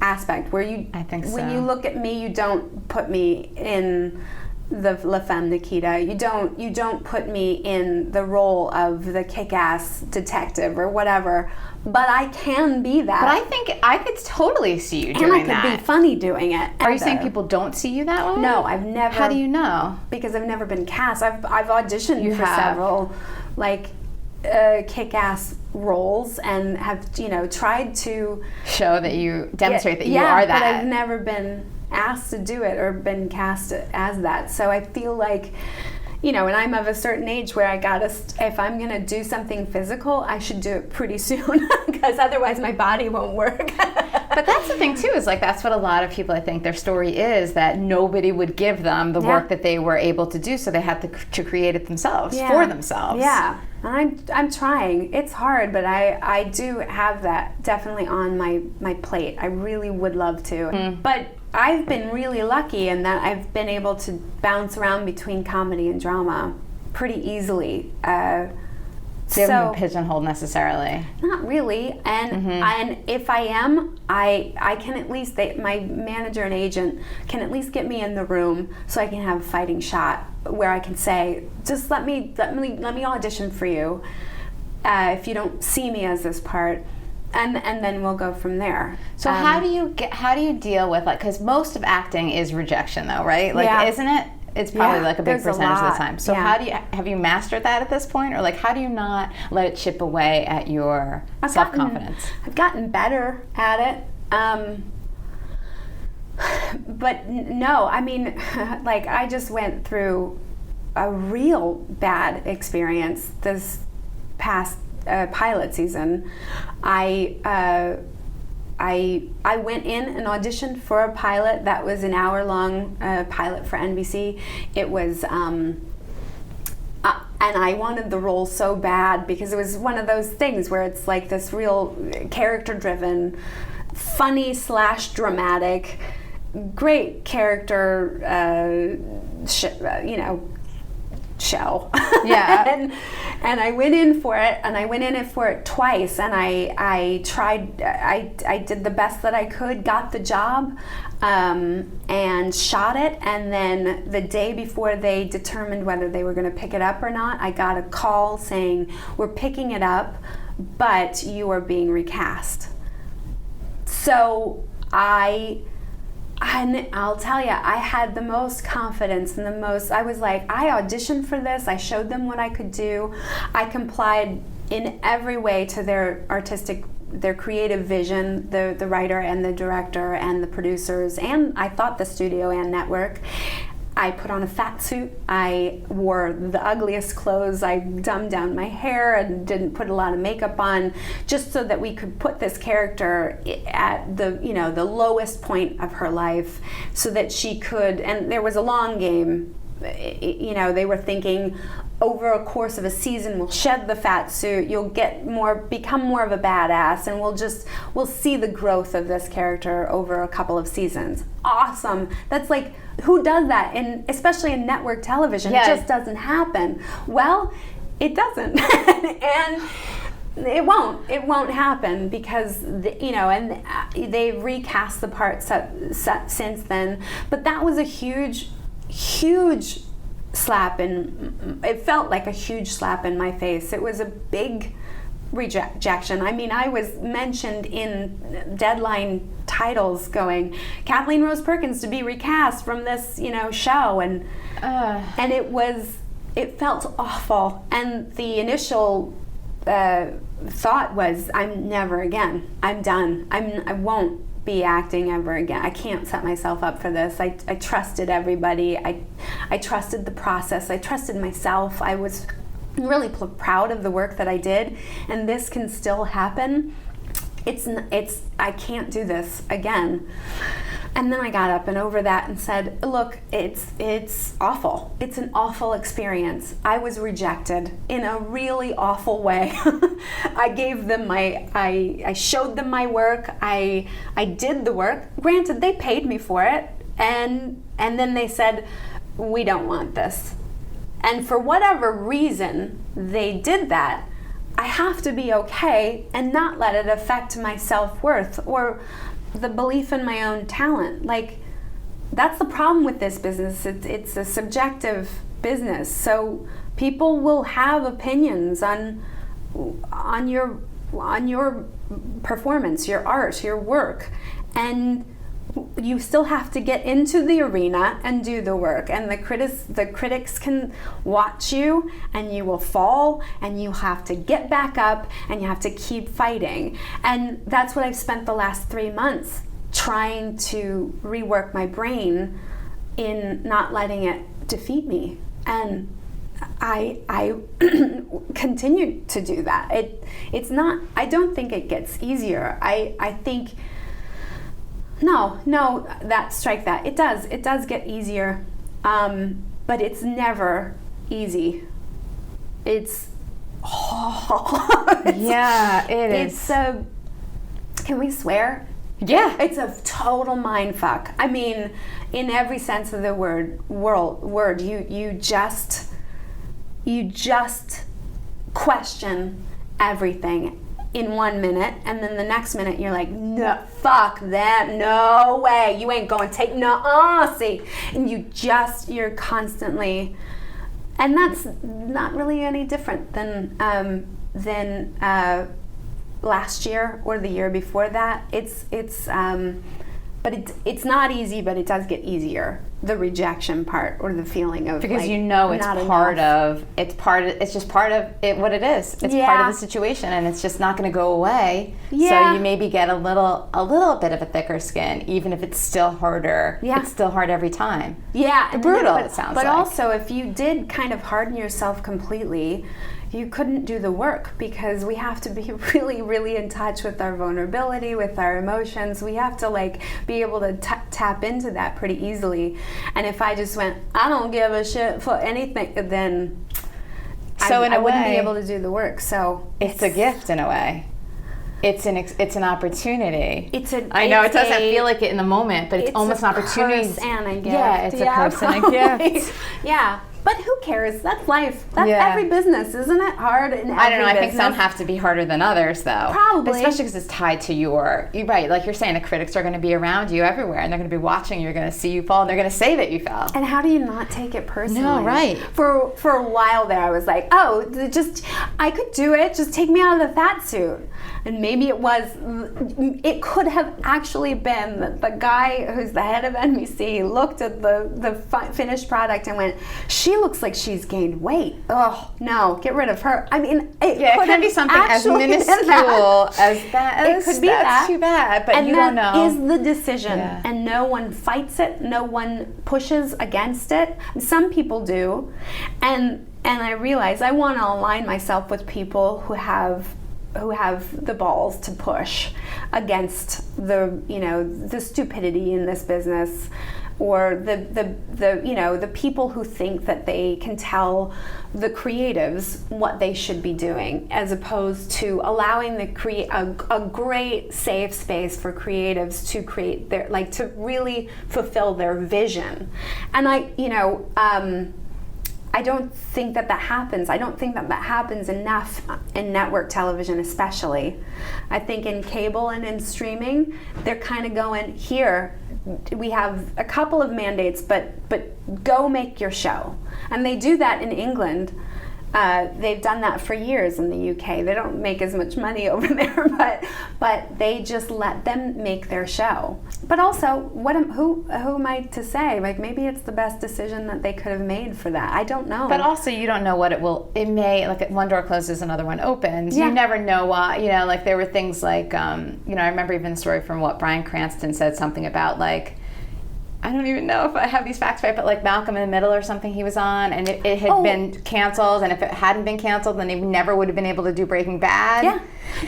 aspect where I think so. When you look at me, you don't put me in the La Femme Nikita. You don't put me in the role of the kick-ass detective or whatever. But I can be that. But I think I could totally see you doing that. And I could be funny doing it. Are you saying people don't see you that way? No, I've never. How do you know? Because I've never been cast. I've auditioned for have. several, kick-ass roles, and have tried to show that you demonstrate that you are that. But I've never been asked to do it or been cast as that. So I feel like, and I'm of a certain age where if I'm gonna do something physical, I should do it pretty soon, because otherwise my body won't work. But that's the thing too, is that's what a lot of people, I think their story is, that nobody would give them the work that they were able to do, so they had to create it themselves, for themselves. Yeah, I'm trying. It's hard, but I do have that definitely on my plate. I really would love to. But I've been really lucky in that I've been able to bounce around between comedy and drama pretty easily. So you haven't been pigeonholed necessarily. Not really, and if I am, I can at least my manager and agent can at least get me in the room so I can have a fighting shot where I can say, just let me audition for you if you don't see me as this part. And then we'll go from there. So how do you deal with because most of acting is rejection though, right? Isn't it? It's probably a big percentage of the time. So have you mastered that at this point, or how do you not let it chip away at your self-confidence? I've gotten better at it. But no, I mean, I just went through a real bad experience this past pilot season. I went in and auditioned for a pilot that was an hour-long pilot for NBC. It was, and I wanted the role so bad because it was one of those things where it's this real character-driven, funny / dramatic, great character, show. Yeah. And I went in for it, and I went in for it twice, and I tried, I did the best that I could, got the job, and shot it, and then the day before they determined whether they were going to pick it up or not, I got a call saying, we're picking it up, but you are being recast. So and I'll tell you, I had the most confidence and I was like, I auditioned for this, I showed them what I could do, I complied in every way to their creative vision, the writer and the director and the producers, and I thought the studio and network. I put on a fat suit, I wore the ugliest clothes, I dumbed down my hair and didn't put a lot of makeup on, just so that we could put this character at the lowest point of her life, so that she could, and there was a long game, they were thinking, over a course of a season, we'll shed the fat suit, you'll become more of a badass, and we'll see the growth of this character over a couple of seasons. Awesome. That's like, who does that? And especially in network television, It just doesn't happen. Well, it doesn't. And it won't happen, because they've recast the part since then. But that was a huge slap it felt like a huge slap in my face. It was a big rejection. I mean, I was mentioned in Deadline titles going, Kathleen Rose Perkins to be recast from this, show, and it felt awful. And the initial thought was, I'm never again. I'm done. I won't be acting ever again. I can't set myself up for this. I trusted everybody. I trusted the process. I trusted myself. I was really proud of the work that I did, and this can still happen. I can't do this again. And then I got up and over that and said, look, it's awful. It's an awful experience. I was rejected in a really awful way. I gave them I showed them my work. I did the work. Granted, they paid me for it. And then they said, we don't want this. And for whatever reason they did that, I have to be okay and not let it affect my self-worth or the belief in my own talent. Like, that's the problem with this business. It's a subjective business. So people will have opinions on your performance, your art, your work, and you still have to get into the arena and do the work. And the critics can watch you, and you will fall, and you have to get back up, and you have to keep fighting. And that's what I've spent the last 3 months trying to rework my brain in not letting it defeat me. And I continue to do that. It's not, I don't think it gets easier. I think, no, strike that. It does get easier, but it's never easy. It's, yeah, it is. Can we swear? Yeah. It's a total mind fuck. I mean, in every sense of the word, you just question everything in 1 minute, and then the next minute you're like, no, fuck that, no way, you ain't gonna take see. And you're constantly, and that's not really any different than last year or the year before that. But it's not easy, but it does get easier. The rejection part, or the feeling of, because like, it's just part of it, what it is. It's part of the situation, and it's just not going to go away. Yeah. So you maybe get a little bit of a thicker skin, even if it's still harder. Yeah. It's still hard every time. Yeah. Brutal, it sounds like. But also, if you did kind of harden yourself completely, you couldn't do the work, because we have to be really, really in touch with our vulnerability, with our emotions. We have to be able to tap into that pretty easily. And if I just went, I don't give a shit for anything, then I wouldn't be able to do the work. So it's a gift in a way. It's an opportunity. I know it doesn't feel like it in the moment, but it's almost an opportunity. Curse and a gift. Yeah, it's a curse and a gift. Yeah. But who cares? That's life. That's every business, isn't it? Hard in every I don't know. I think business. some have to be harder than others, though. Probably. Especially because it's tied to you're right. Like you're saying, the critics are going to be around you everywhere, and they're going to be watching. You're going to see you fall, and they're going to say that you fell. And how do you not take it personally? No, right. For a while there, I was like, oh, I could do it. Just take me out of the fat suit. And maybe it could have actually been that the guy who's the head of NBC looked at the finished product and went, she looks like she's gained weight. Oh, no, get rid of her. I mean, it could be something as minuscule as that. It could be that's too bad, but you don't know. And that is the decision. Yeah. And no one fights it. No one pushes against it. Some people do. And I realize I want to align myself with people who have the balls to push against the stupidity in this business, or the people who think that they can tell the creatives what they should be doing, as opposed to allowing a great safe space for creatives to create their, like, to really fulfill their vision. And I don't think that happens. I don't think that happens enough in network television, especially. I think in cable and in streaming, they're kind of going, here, we have a couple of mandates, but go make your show. And they do that in England. They've done that for years in the UK. They don't make as much money over there, but they just let them make their show. But also, who am I to say? Like, maybe it's the best decision that they could have made for that. I don't know. But also, you don't know what it may, like, one door closes, another one opens. Yeah. You never know why, like, there were things like, I remember even the story from what Bryan Cranston said something about, like, I don't even know if I have these facts right, but like Malcolm in the Middle or something he was on, and it had been canceled, and if it hadn't been canceled, then he never would have been able to do Breaking Bad. Yeah.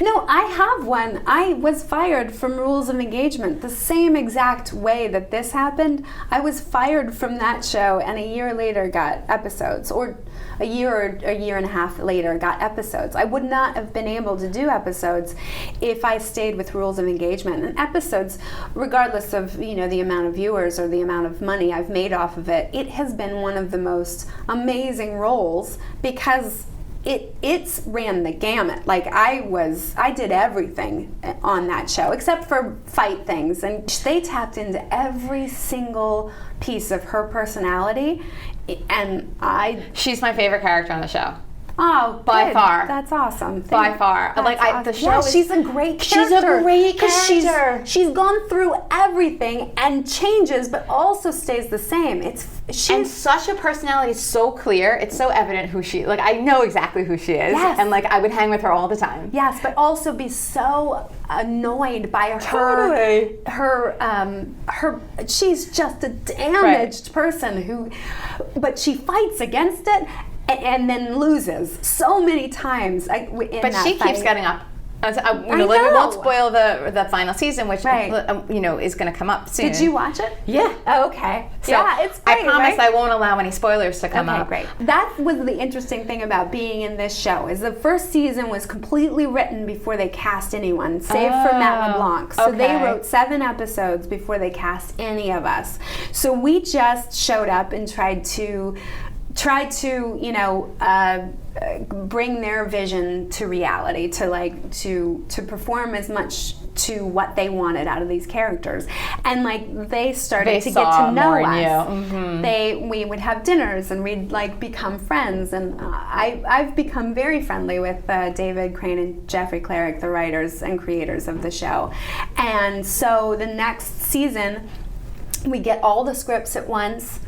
No, I have one. I was fired from Rules of Engagement the same exact way that this happened. I was fired from that show, and a year later got episodes, or a year and a half later got episodes. I would not have been able to do episodes if I stayed with Rules of Engagement. And episodes, regardless of the amount of viewers or the amount of money I've made off of it, it has been one of the most amazing roles, because it's ran the gamut. Like, I did everything on that show except for fight things, and they tapped into every single piece of her personality, and she's my favorite character on the show. Oh, by far. That's awesome. By far. Like, awesome. The show she's a great character. She's a great character. She's gone through everything and changes, but also stays the same. And such a personality, so clear. It's so evident who she, like, I know exactly who she is. Yes. And, like, I would hang with her all the time. Yes, but also be so annoyed by her she's just a damaged person but she fights against it and then loses so many times. But she keeps getting up. We won't spoil the final season, which is going to come up soon. Did you watch it? Yeah. Oh, okay. So yeah, it's great. I promise I won't allow any spoilers to come up. Great. That was the interesting thing about being in this show, is the first season was completely written before they cast anyone, save for Matt LeBlanc. So they wrote 7 episodes before they cast any of us. So we just showed up and tried to bring their vision to reality, to perform as much to what they wanted out of these characters. And they started to get to know us. Mm-hmm. We would have dinners and we'd become friends, and I've become very friendly with David Crane and Jeffrey Clarick, the writers and creators of the show. And so the next season we get all the scripts at once,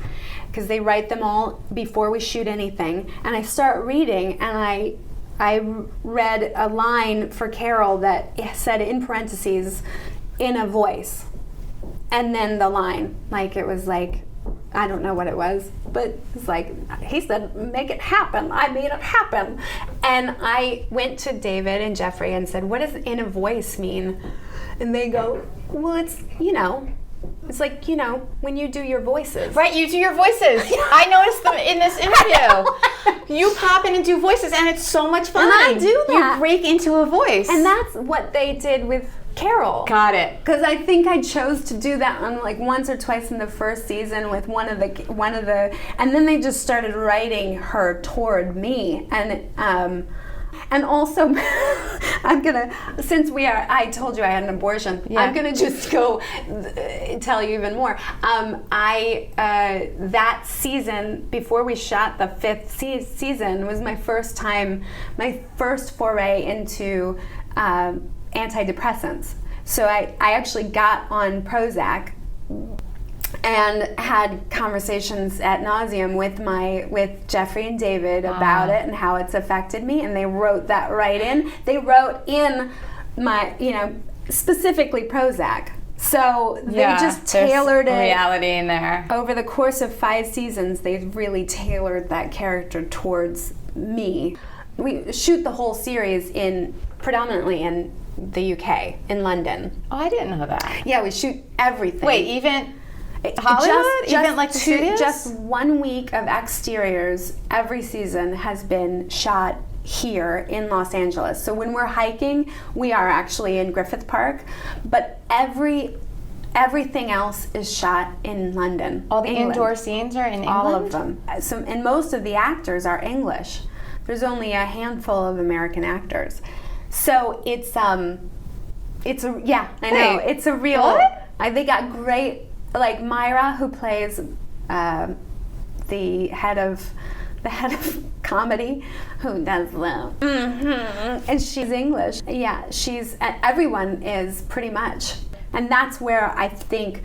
because they write them all before we shoot anything. And I start reading, and I read a line for Carol that said in parentheses, "in a voice," and then the line, it was I don't know what it was, but it's he said, "Make it happen." I made it happen. And I went to David and Jeffrey and said, "What does "in a voice" mean?" And they go, "Well, it's, it's when you do your voices." Right, you do your voices. I noticed them in this interview. You pop in and do voices, and it's so much fun. And I do that. You break into a voice. And that's what they did with Carol. Got it. Because I think I chose to do that on like once or twice in the first season with one of the, and then they just started writing her toward me, and also since I told you I had an abortion, I'm gonna just go tell you even more. That season before we shot the 5th season was my first foray into antidepressants. So I actually got on Prozac and had conversations ad nauseum with Jeffrey and David about it and how it's affected me, and they wrote that right in. They wrote in my, specifically Prozac. So they just tailored it. Reality in there. Over the course of 5 seasons, they really tailored that character towards me. We shoot the whole series predominantly in the UK, in London. Oh, I didn't know that. Yeah, we shoot everything. Wait, even Hollywood? Even like the studios? Just 1 week of exteriors every season has been shot here in Los Angeles. So when we're hiking, we are actually in Griffith Park, but everything else is shot in London. All the England. indoor scenes are in England? All of them. And most of the actors are English. There's only a handful of American actors. So it's a real. What? They got great, like Myra, who plays the head of comedy, who does and she's English. Yeah, everyone is pretty much, and that's where I think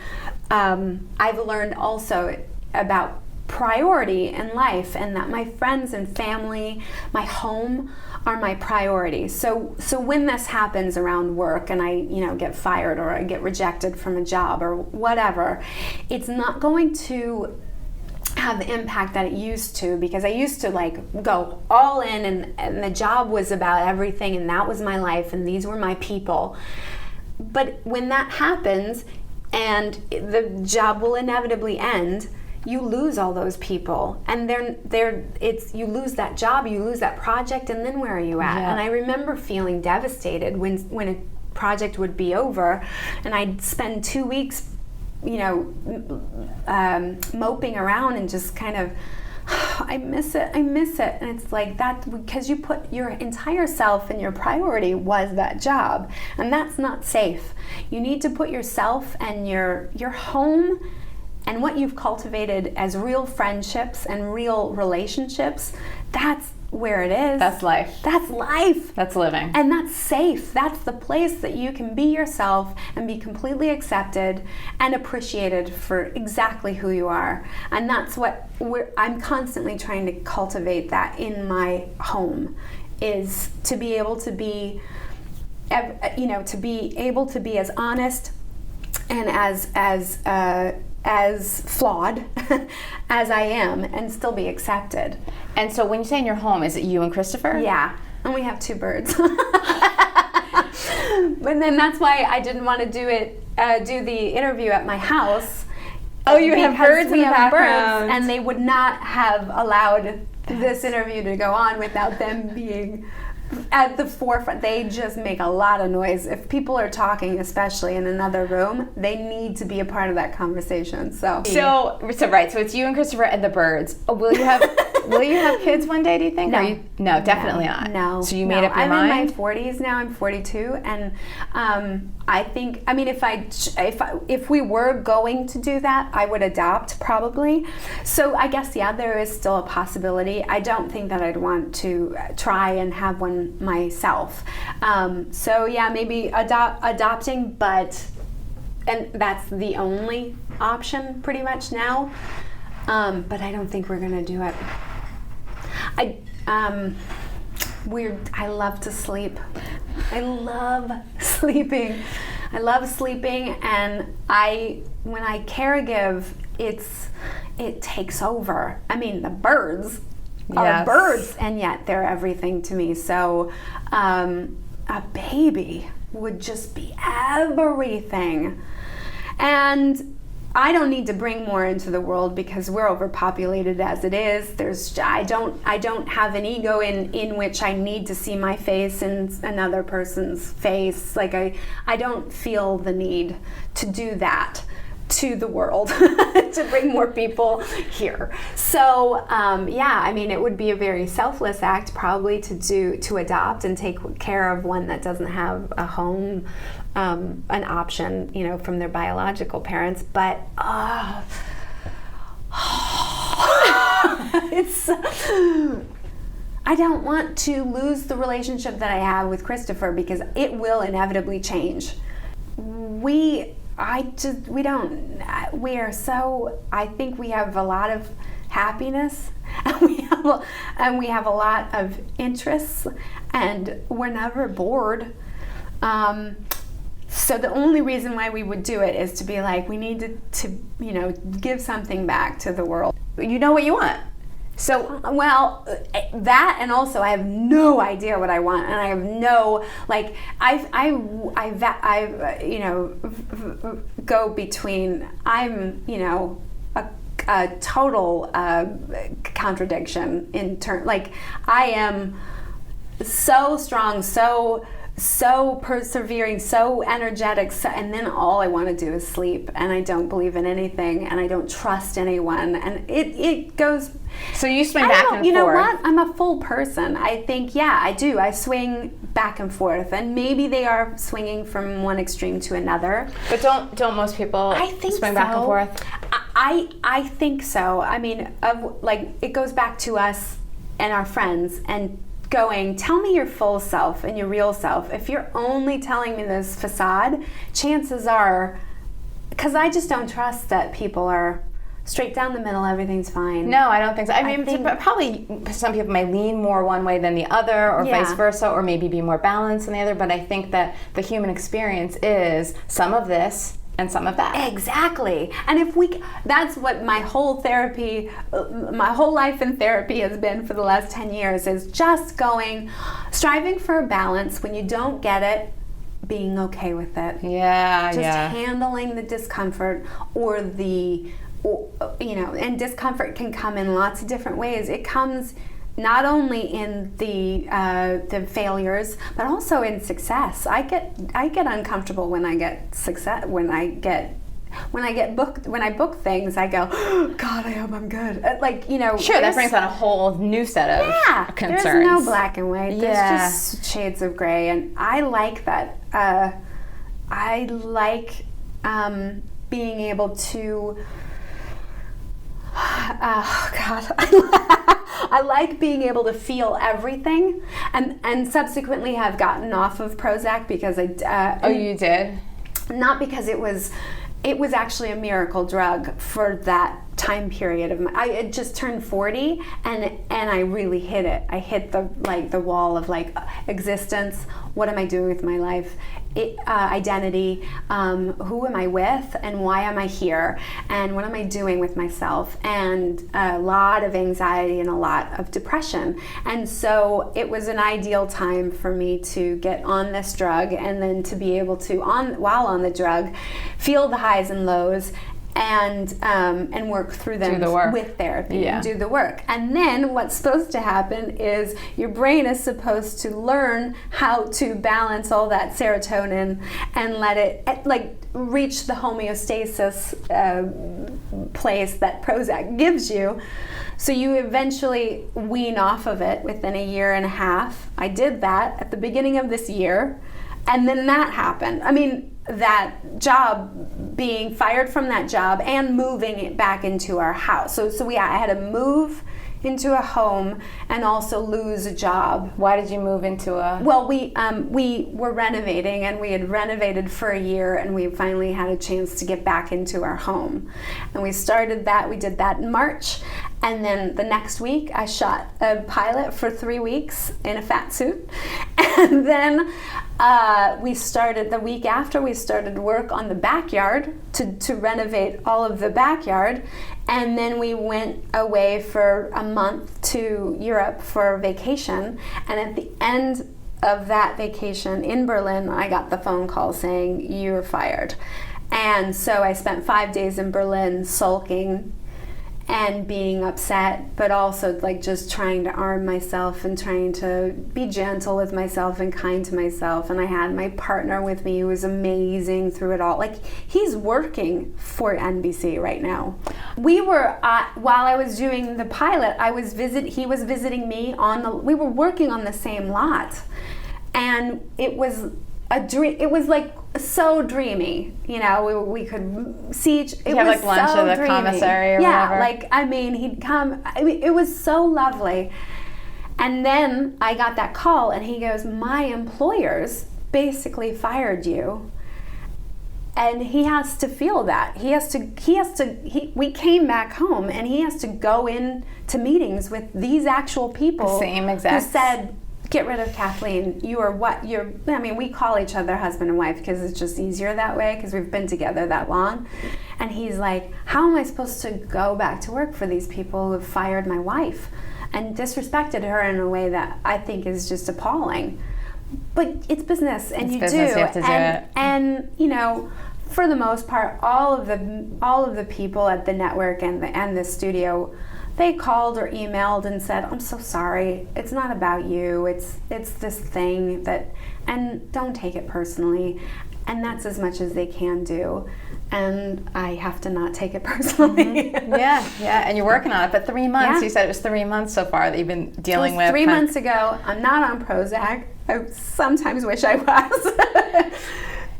I've learned also about priority in life, and that my friends and family, my home, are my priority. So when this happens around work and I get fired or I get rejected from a job or whatever, it's not going to have the impact that it used to, because I used to like go all in and the job was about everything and that was my life and these were my people. But when that happens and the job will inevitably end, you lose all those people, and you lose that job, you lose that project, and then where are you at? Yeah. And I remember feeling devastated when a project would be over, and I'd spend 2 weeks, moping around and just kind of, I miss it, and it's like that because you put your entire self and your priority was that job, and that's not safe. You need to put yourself and your home and what you've cultivated as real friendships and real relationships, that's where it is. That's life. That's life. That's living. And that's safe. That's the place that you can be yourself and be completely accepted and appreciated for exactly who you are. And that's what I'm constantly trying to cultivate that in my home, is to be able to be, to be able to be as honest and as flawed as I am and still be accepted. And so when you say in your home, is it you and Christopher? Yeah, and we have 2 birds. But then that's why I didn't want to do the interview at my house. Oh, you have birds in the Birds, background. and they would not have allowed this interview to go on without them being at the forefront. They just make a lot of noise. If people are talking, especially in another room, they need to be a part of that conversation. So it's you and Christopher and the birds. Oh, will you have kids one day, do you think? No, definitely not. No. So you made up your mind? I'm in my 40s now. I'm 42, and I think, if we were going to do that, I would adopt probably. So I guess, there is still a possibility. I don't think that I'd want to try and have one myself. Maybe adopting, and that's the only option pretty much now. But I don't think we're gonna do it. I love to sleep. I love sleeping. And when I caregive, it takes over. I mean, the birds are birds, and yet they're everything to me. So a baby would just be everything. And I don't need to bring more into the world because we're overpopulated as it is. I don't have an ego in which I need to see my face in another person's face. Like I don't feel the need to do that to the world to bring more people here. So I mean, it would be a very selfless act probably to adopt and take care of one that doesn't have a home, an option, from their biological parents. But I don't want to lose the relationship that I have with Christopher because it will inevitably change. I think we have a lot of happiness and we have a lot of interests, and we're never bored. So the only reason why we would do it is to be like, we need to give something back to the world. You know what you want. So, well, that, and also I have no idea what I want, and I have no, like, go between, I'm, a total contradiction in turn. Like, I am so strong, so persevering, so energetic, and then all I want to do is sleep, and I don't believe in anything, and I don't trust anyone, and it goes. So you swing back and forth. You know what? I'm a full person. I think, yeah, I do. I swing back and forth, and maybe they are swinging from one extreme to another. But don't most people swing back and forth? I think so. I mean, it goes back to us and our friends and going, tell me your full self and your real self. If you're only telling me this facade, chances are, because I just don't trust that people are straight down the middle, everything's fine. No, I don't think so. I mean, probably some people may lean more one way than the other, or vice versa, or maybe be more balanced than the other, but I think that the human experience is some of this and some of that. Exactly. And that's what my whole life in therapy has been for the last 10 years, is just striving for a balance. When you don't get it, being okay with it. Just handling the discomfort and discomfort can come in lots of different ways. It comes not only in the failures, but also in success. I get uncomfortable when I get success. When I book things, I go, oh, God, I hope I'm good. Sure, that brings on a whole new set of concerns. There's no black and white. There's just shades of gray, and I like that. I like being able to. Oh God, I like being able to feel everything, and subsequently have gotten off of Prozac because I. Oh, you did? Not because it was actually a miracle drug for that time period of I had just turned 40, and I really hit it. I hit the wall of existence. What am I doing with my life? Identity. Who am I with, and why am I here? And what am I doing with myself? And a lot of anxiety and a lot of depression. And so it was an ideal time for me to get on this drug, and then to be able to, while on the drug, feel the highs and lows, and work through them with therapy and do the work. And then what's supposed to happen is your brain is supposed to learn how to balance all that serotonin and let it reach the homeostasis place that Prozac gives you. So you eventually wean off of it within a year and a half. I did that at the beginning of this year, and then that happened. I mean, that job, being fired from that job and moving it back into our house. So I had to move into a home and also lose a job. Why did you move into a... Well, we were renovating, and we had renovated for a year, and we finally had a chance to get back into our home. And we started that, we did that in March, and then the next week I shot a pilot for 3 weeks in a fat suit. And then the week after, we started work on the backyard to renovate all of the backyard. And then we went away for a month to Europe for vacation. And at the end of that vacation in Berlin, I got the phone call saying, "You're fired." And so I spent 5 days in Berlin sulking and being upset, but also like just trying to arm myself and trying to be gentle with myself and kind to myself. And I had my partner with me who was amazing through it all. Like, he's working for NBC right now. We were while I was doing the pilot, he was visiting me we were working on the same lot, and it was a dream. It was like so dreamy, you know. We could see it was like lunch so at the dreamy. commissary or yeah, whatever. like, I mean, he'd come. I mean, it was so lovely. And then I got that call, and he goes, "My employers basically fired you." And he has to feel that. We came back home, and he has to go in to meetings with these actual people Same exact. who said, "Get rid of Kathleen. I mean, we call each other husband and wife because it's just easier that way because we've been together that long." And he's like, "How am I supposed to go back to work for these people who have fired my wife and disrespected her in a way that I think is just appalling?" But it's business, and You have to do it. And you know, for the most part, all of the people at the network and the studio, they called or emailed and said, "I'm so sorry. It's not about you. It's this thing that, and don't take it personally." And that's as much as they can do. And I have to not take it personally. Yeah. And you're working on it. But 3 months, Yeah. You said it was 3 months so far that you've been dealing It was with. 3 months ago. I'm not on Prozac. I sometimes wish I was.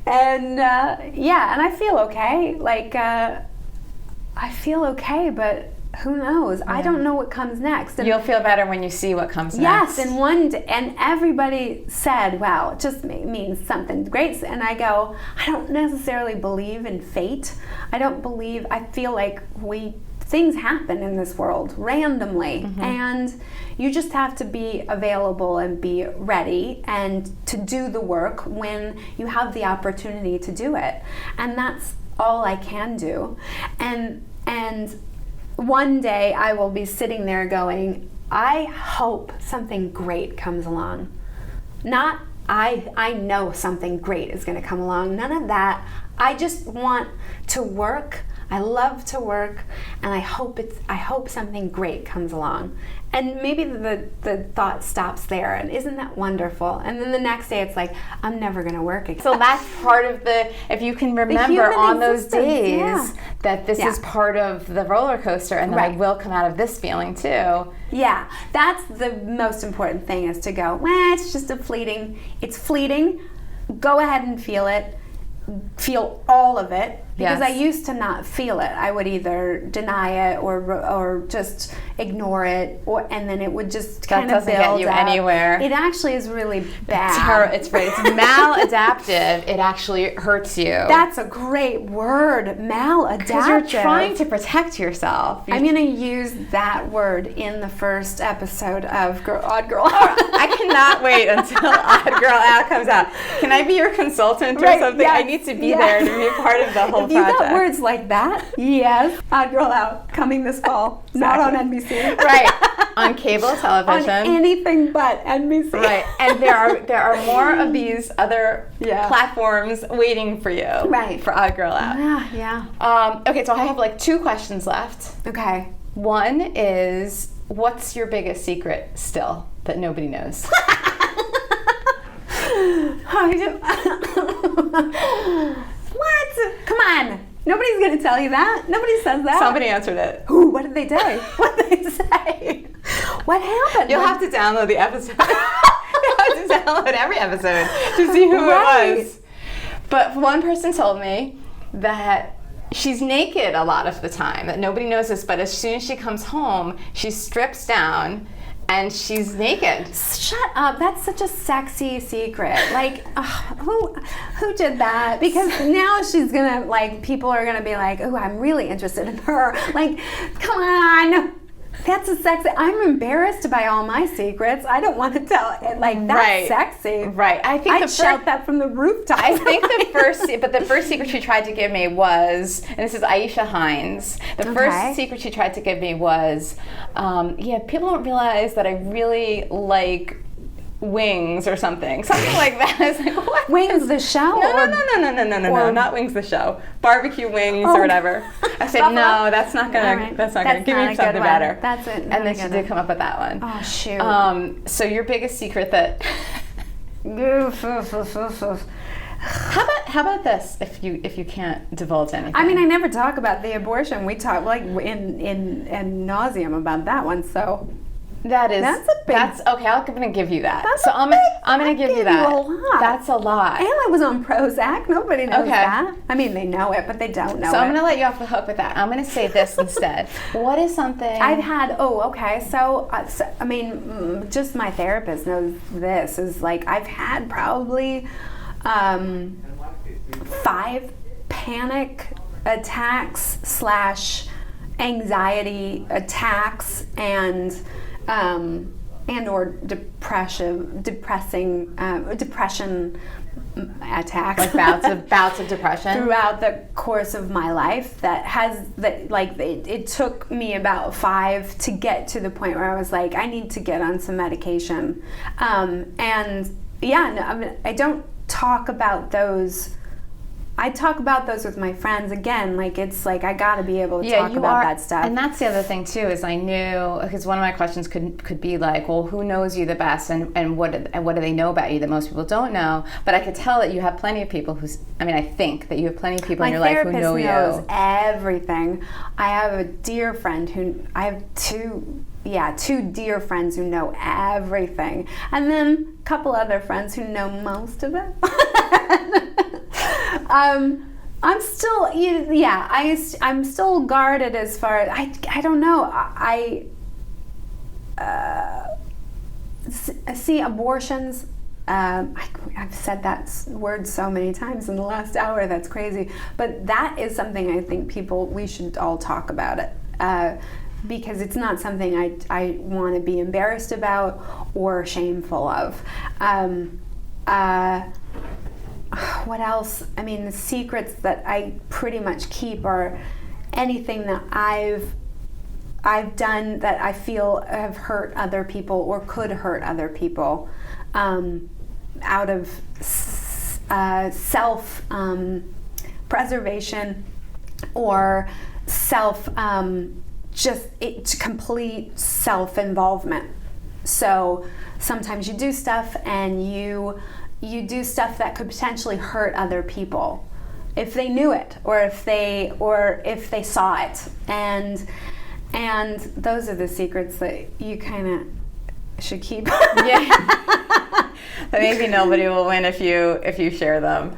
And and I feel okay. Like, I feel okay, but who knows? I don't know what comes next. And You'll feel better when you see what comes yes, next. and everybody said, "Well, it just means something great." And I go, I don't necessarily believe in fate. I feel like things happen in this world randomly, and you just have to be available and be ready and to do the work when you have the opportunity to do it. And that's all I can do. And one day I will be sitting there going, I hope something great comes along. Not, I know something great is going to come along. None of that. I just want to work. I love to work, and I hope something great comes along. And maybe the thought stops there, and isn't that wonderful? And then the next day it's like, I'm never going to work again. So that's part of if you can remember on those days yeah. that this is part of the roller coaster, and that I will come out of this feeling too. Yeah, that's the most important thing, is to go, it's just it's fleeting. Go ahead and feel it. Feel all of it, because I used to not feel it. I would either deny it or just ignore it, and then it would just kind of build That doesn't get you up. anywhere. It actually is really bad. It's maladaptive. It actually hurts you. That's a great word, maladaptive. Because you're trying to protect yourself. I'm going to use that word in the first episode of Odd Girl Out. I cannot wait until Odd Girl Out comes out. Can I be your consultant or something? Yes, I need to be there to be a part of the whole if you project. got words like that, yes. Odd Girl Out, coming this fall. Not on NBC. Right. On cable television. On anything but NBC. Right. And there are more of these other platforms waiting for you. Right. For Odd Girl Out. Yeah. Okay, so I have like 2 questions left. Okay. One is, what's your biggest secret still that nobody knows? What? Come on. Nobody's going to tell you that. Nobody says that. Somebody answered it. Ooh, what did they say? What did they say? What happened? You'll have to download the episode. You'll have to download every episode to see who it was. But one person told me that she's naked a lot of the time, that nobody knows this, but as soon as she comes home, she strips down and she's naked. Shut up. That's such a sexy secret. Like, who did that? Because now she's going to, like, people are going to be like, oh, I'm really interested in her. Like, come on. That's a sexy. I'm embarrassed by all my secrets. I don't want to tell it. Like, that's sexy. Right. I think I'd shout that from the rooftop. I think the first secret she tried to give me was, and this is Aisha Hines. The first secret she tried to give me was, people don't realize that I really like Wings or something like that. I was like, what? Wings the show? No, not Wings the show. Barbecue wings or whatever. I said, no, that's not gonna give me something better. That's it. And then she did come up with that one. Oh shoot. So your biggest secret that how about this if you can't divulge anything? I mean, I never talk about the abortion. We talk like in nauseum about that one, so that's okay. I'm gonna give you that. I'm gonna give you that. A lot. That's a lot. And I was on Prozac. Nobody knows that. I mean, they know it, but they don't know it. So I'm gonna let you off the hook with that. I'm gonna say this instead. What is something I've had? So I mean, just my therapist knows this. Is like I've had probably 5 panic attacks / anxiety attacks and or depression attacks, like bouts of depression throughout the course of my life. It took me about 5 to get to the point where I was like, I need to get on some medication. I don't talk about those. I talk about those with my friends. Again, like it's like I got to be able to talk about that stuff. And that's the other thing too, is I knew, because one of my questions could be like, well, who knows you the best, and what do they know about you that most people don't know? But I could tell that you have plenty of people I think that you have plenty of people in your life who know you. My therapist knows everything. I have a dear friend I have two dear friends who know everything, and then a couple other friends who know most of it. I'm still, I'm still guarded as far as, I don't know, I see abortions, I've said that word so many times in the last hour, that's crazy, but that is something I think we should all talk about it, because it's not something I want to be embarrassed about or shameful of. What else? I mean, the secrets that I pretty much keep are anything that I've done that I feel have hurt other people or could hurt other people, out of self preservation or complete self involvement. So sometimes you do stuff and you do stuff that could potentially hurt other people if they knew it or if they saw it, and those are the secrets that you kind of should keep. Yeah. But maybe nobody will win if you share them.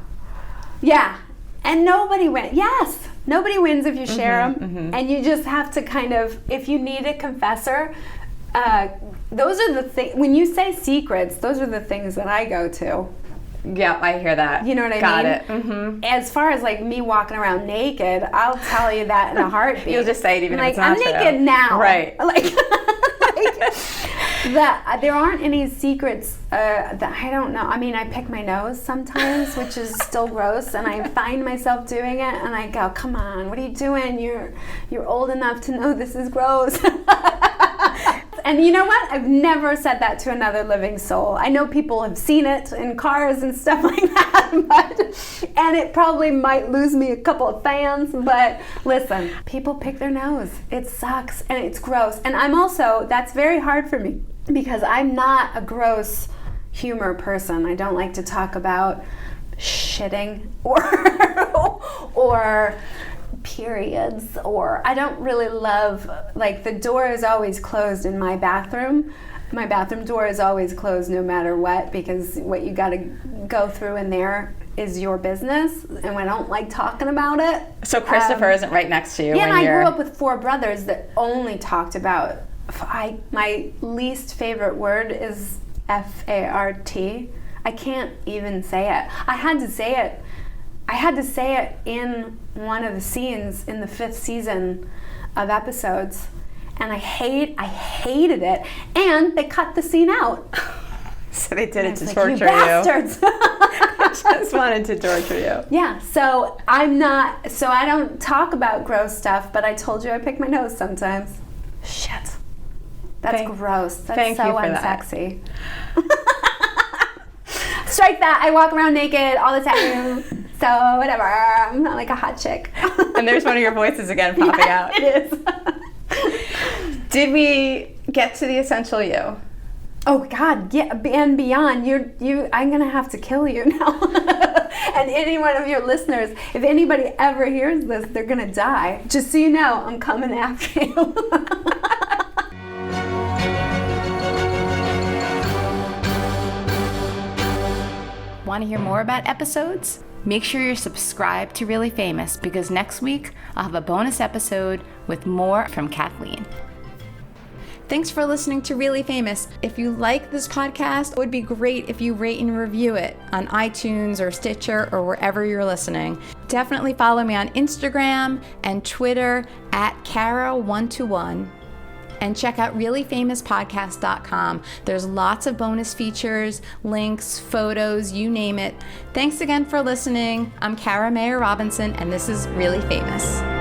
Yeah, and nobody wins. Yes, nobody wins if you share them, and you just have to kind of, if you need a confessor. Those are the things, when you say secrets, those are the things that I go to. Yeah, I hear that. You know what I mean? Got it. Mm-hmm. As far as like me walking around naked, I'll tell you that in a heartbeat. You'll just say it even if like, it's not true. I'm naked now. Right. There aren't any secrets that I don't know. I mean, I pick my nose sometimes, which is still gross, and I find myself doing it, and I go, come on, what are you doing? You're old enough to know this is gross. And you know what? I've never said that to another living soul. I know people have seen it in cars and stuff like that, and it probably might lose me a couple of fans, but listen, people pick their nose. It sucks, and it's gross. And that's very hard for me, because I'm not a gross humor person. I don't like to talk about shitting or periods, or I don't really love, like, the door is always closed in my bathroom. My bathroom door is always closed no matter what, because what you got to go through in there is your business, and I don't like talking about it. So Christopher isn't right next to you. Yeah, and I grew up with 4 brothers that only talked about, my least favorite word is F-A-R-T. I can't even say it. I had to say it in one of the scenes in the 5th season of episodes, and I hated it, and they cut the scene out. So they did it to torture you. Bastards. Just wanted to torture you. Yeah, so I don't talk about gross stuff, but I told you I pick my nose sometimes. Shit. That's gross. That's so unsexy. Strike that. I walk around naked all the time. So whatever. I'm not like a hot chick. And there's one of your voices again popping out. It is. Did we get to the essential you? Oh God, yeah, and beyond. I'm gonna have to kill you now. And any one of your listeners, if anybody ever hears this, they're gonna die. Just so you know, I'm coming after you. Want to hear more about episodes? Make sure you're subscribed to Really Famous, because next week I'll have a bonus episode with more from Kathleen. Thanks for listening to Really Famous. If you like this podcast, it would be great if you rate and review it on iTunes or Stitcher or wherever you're listening. Definitely follow me on Instagram and Twitter at Kara121. And check out reallyfamouspodcast.com. There's lots of bonus features, links, photos, you name it. Thanks again for listening. I'm Kara Mayer Robinson, and this is Really Famous.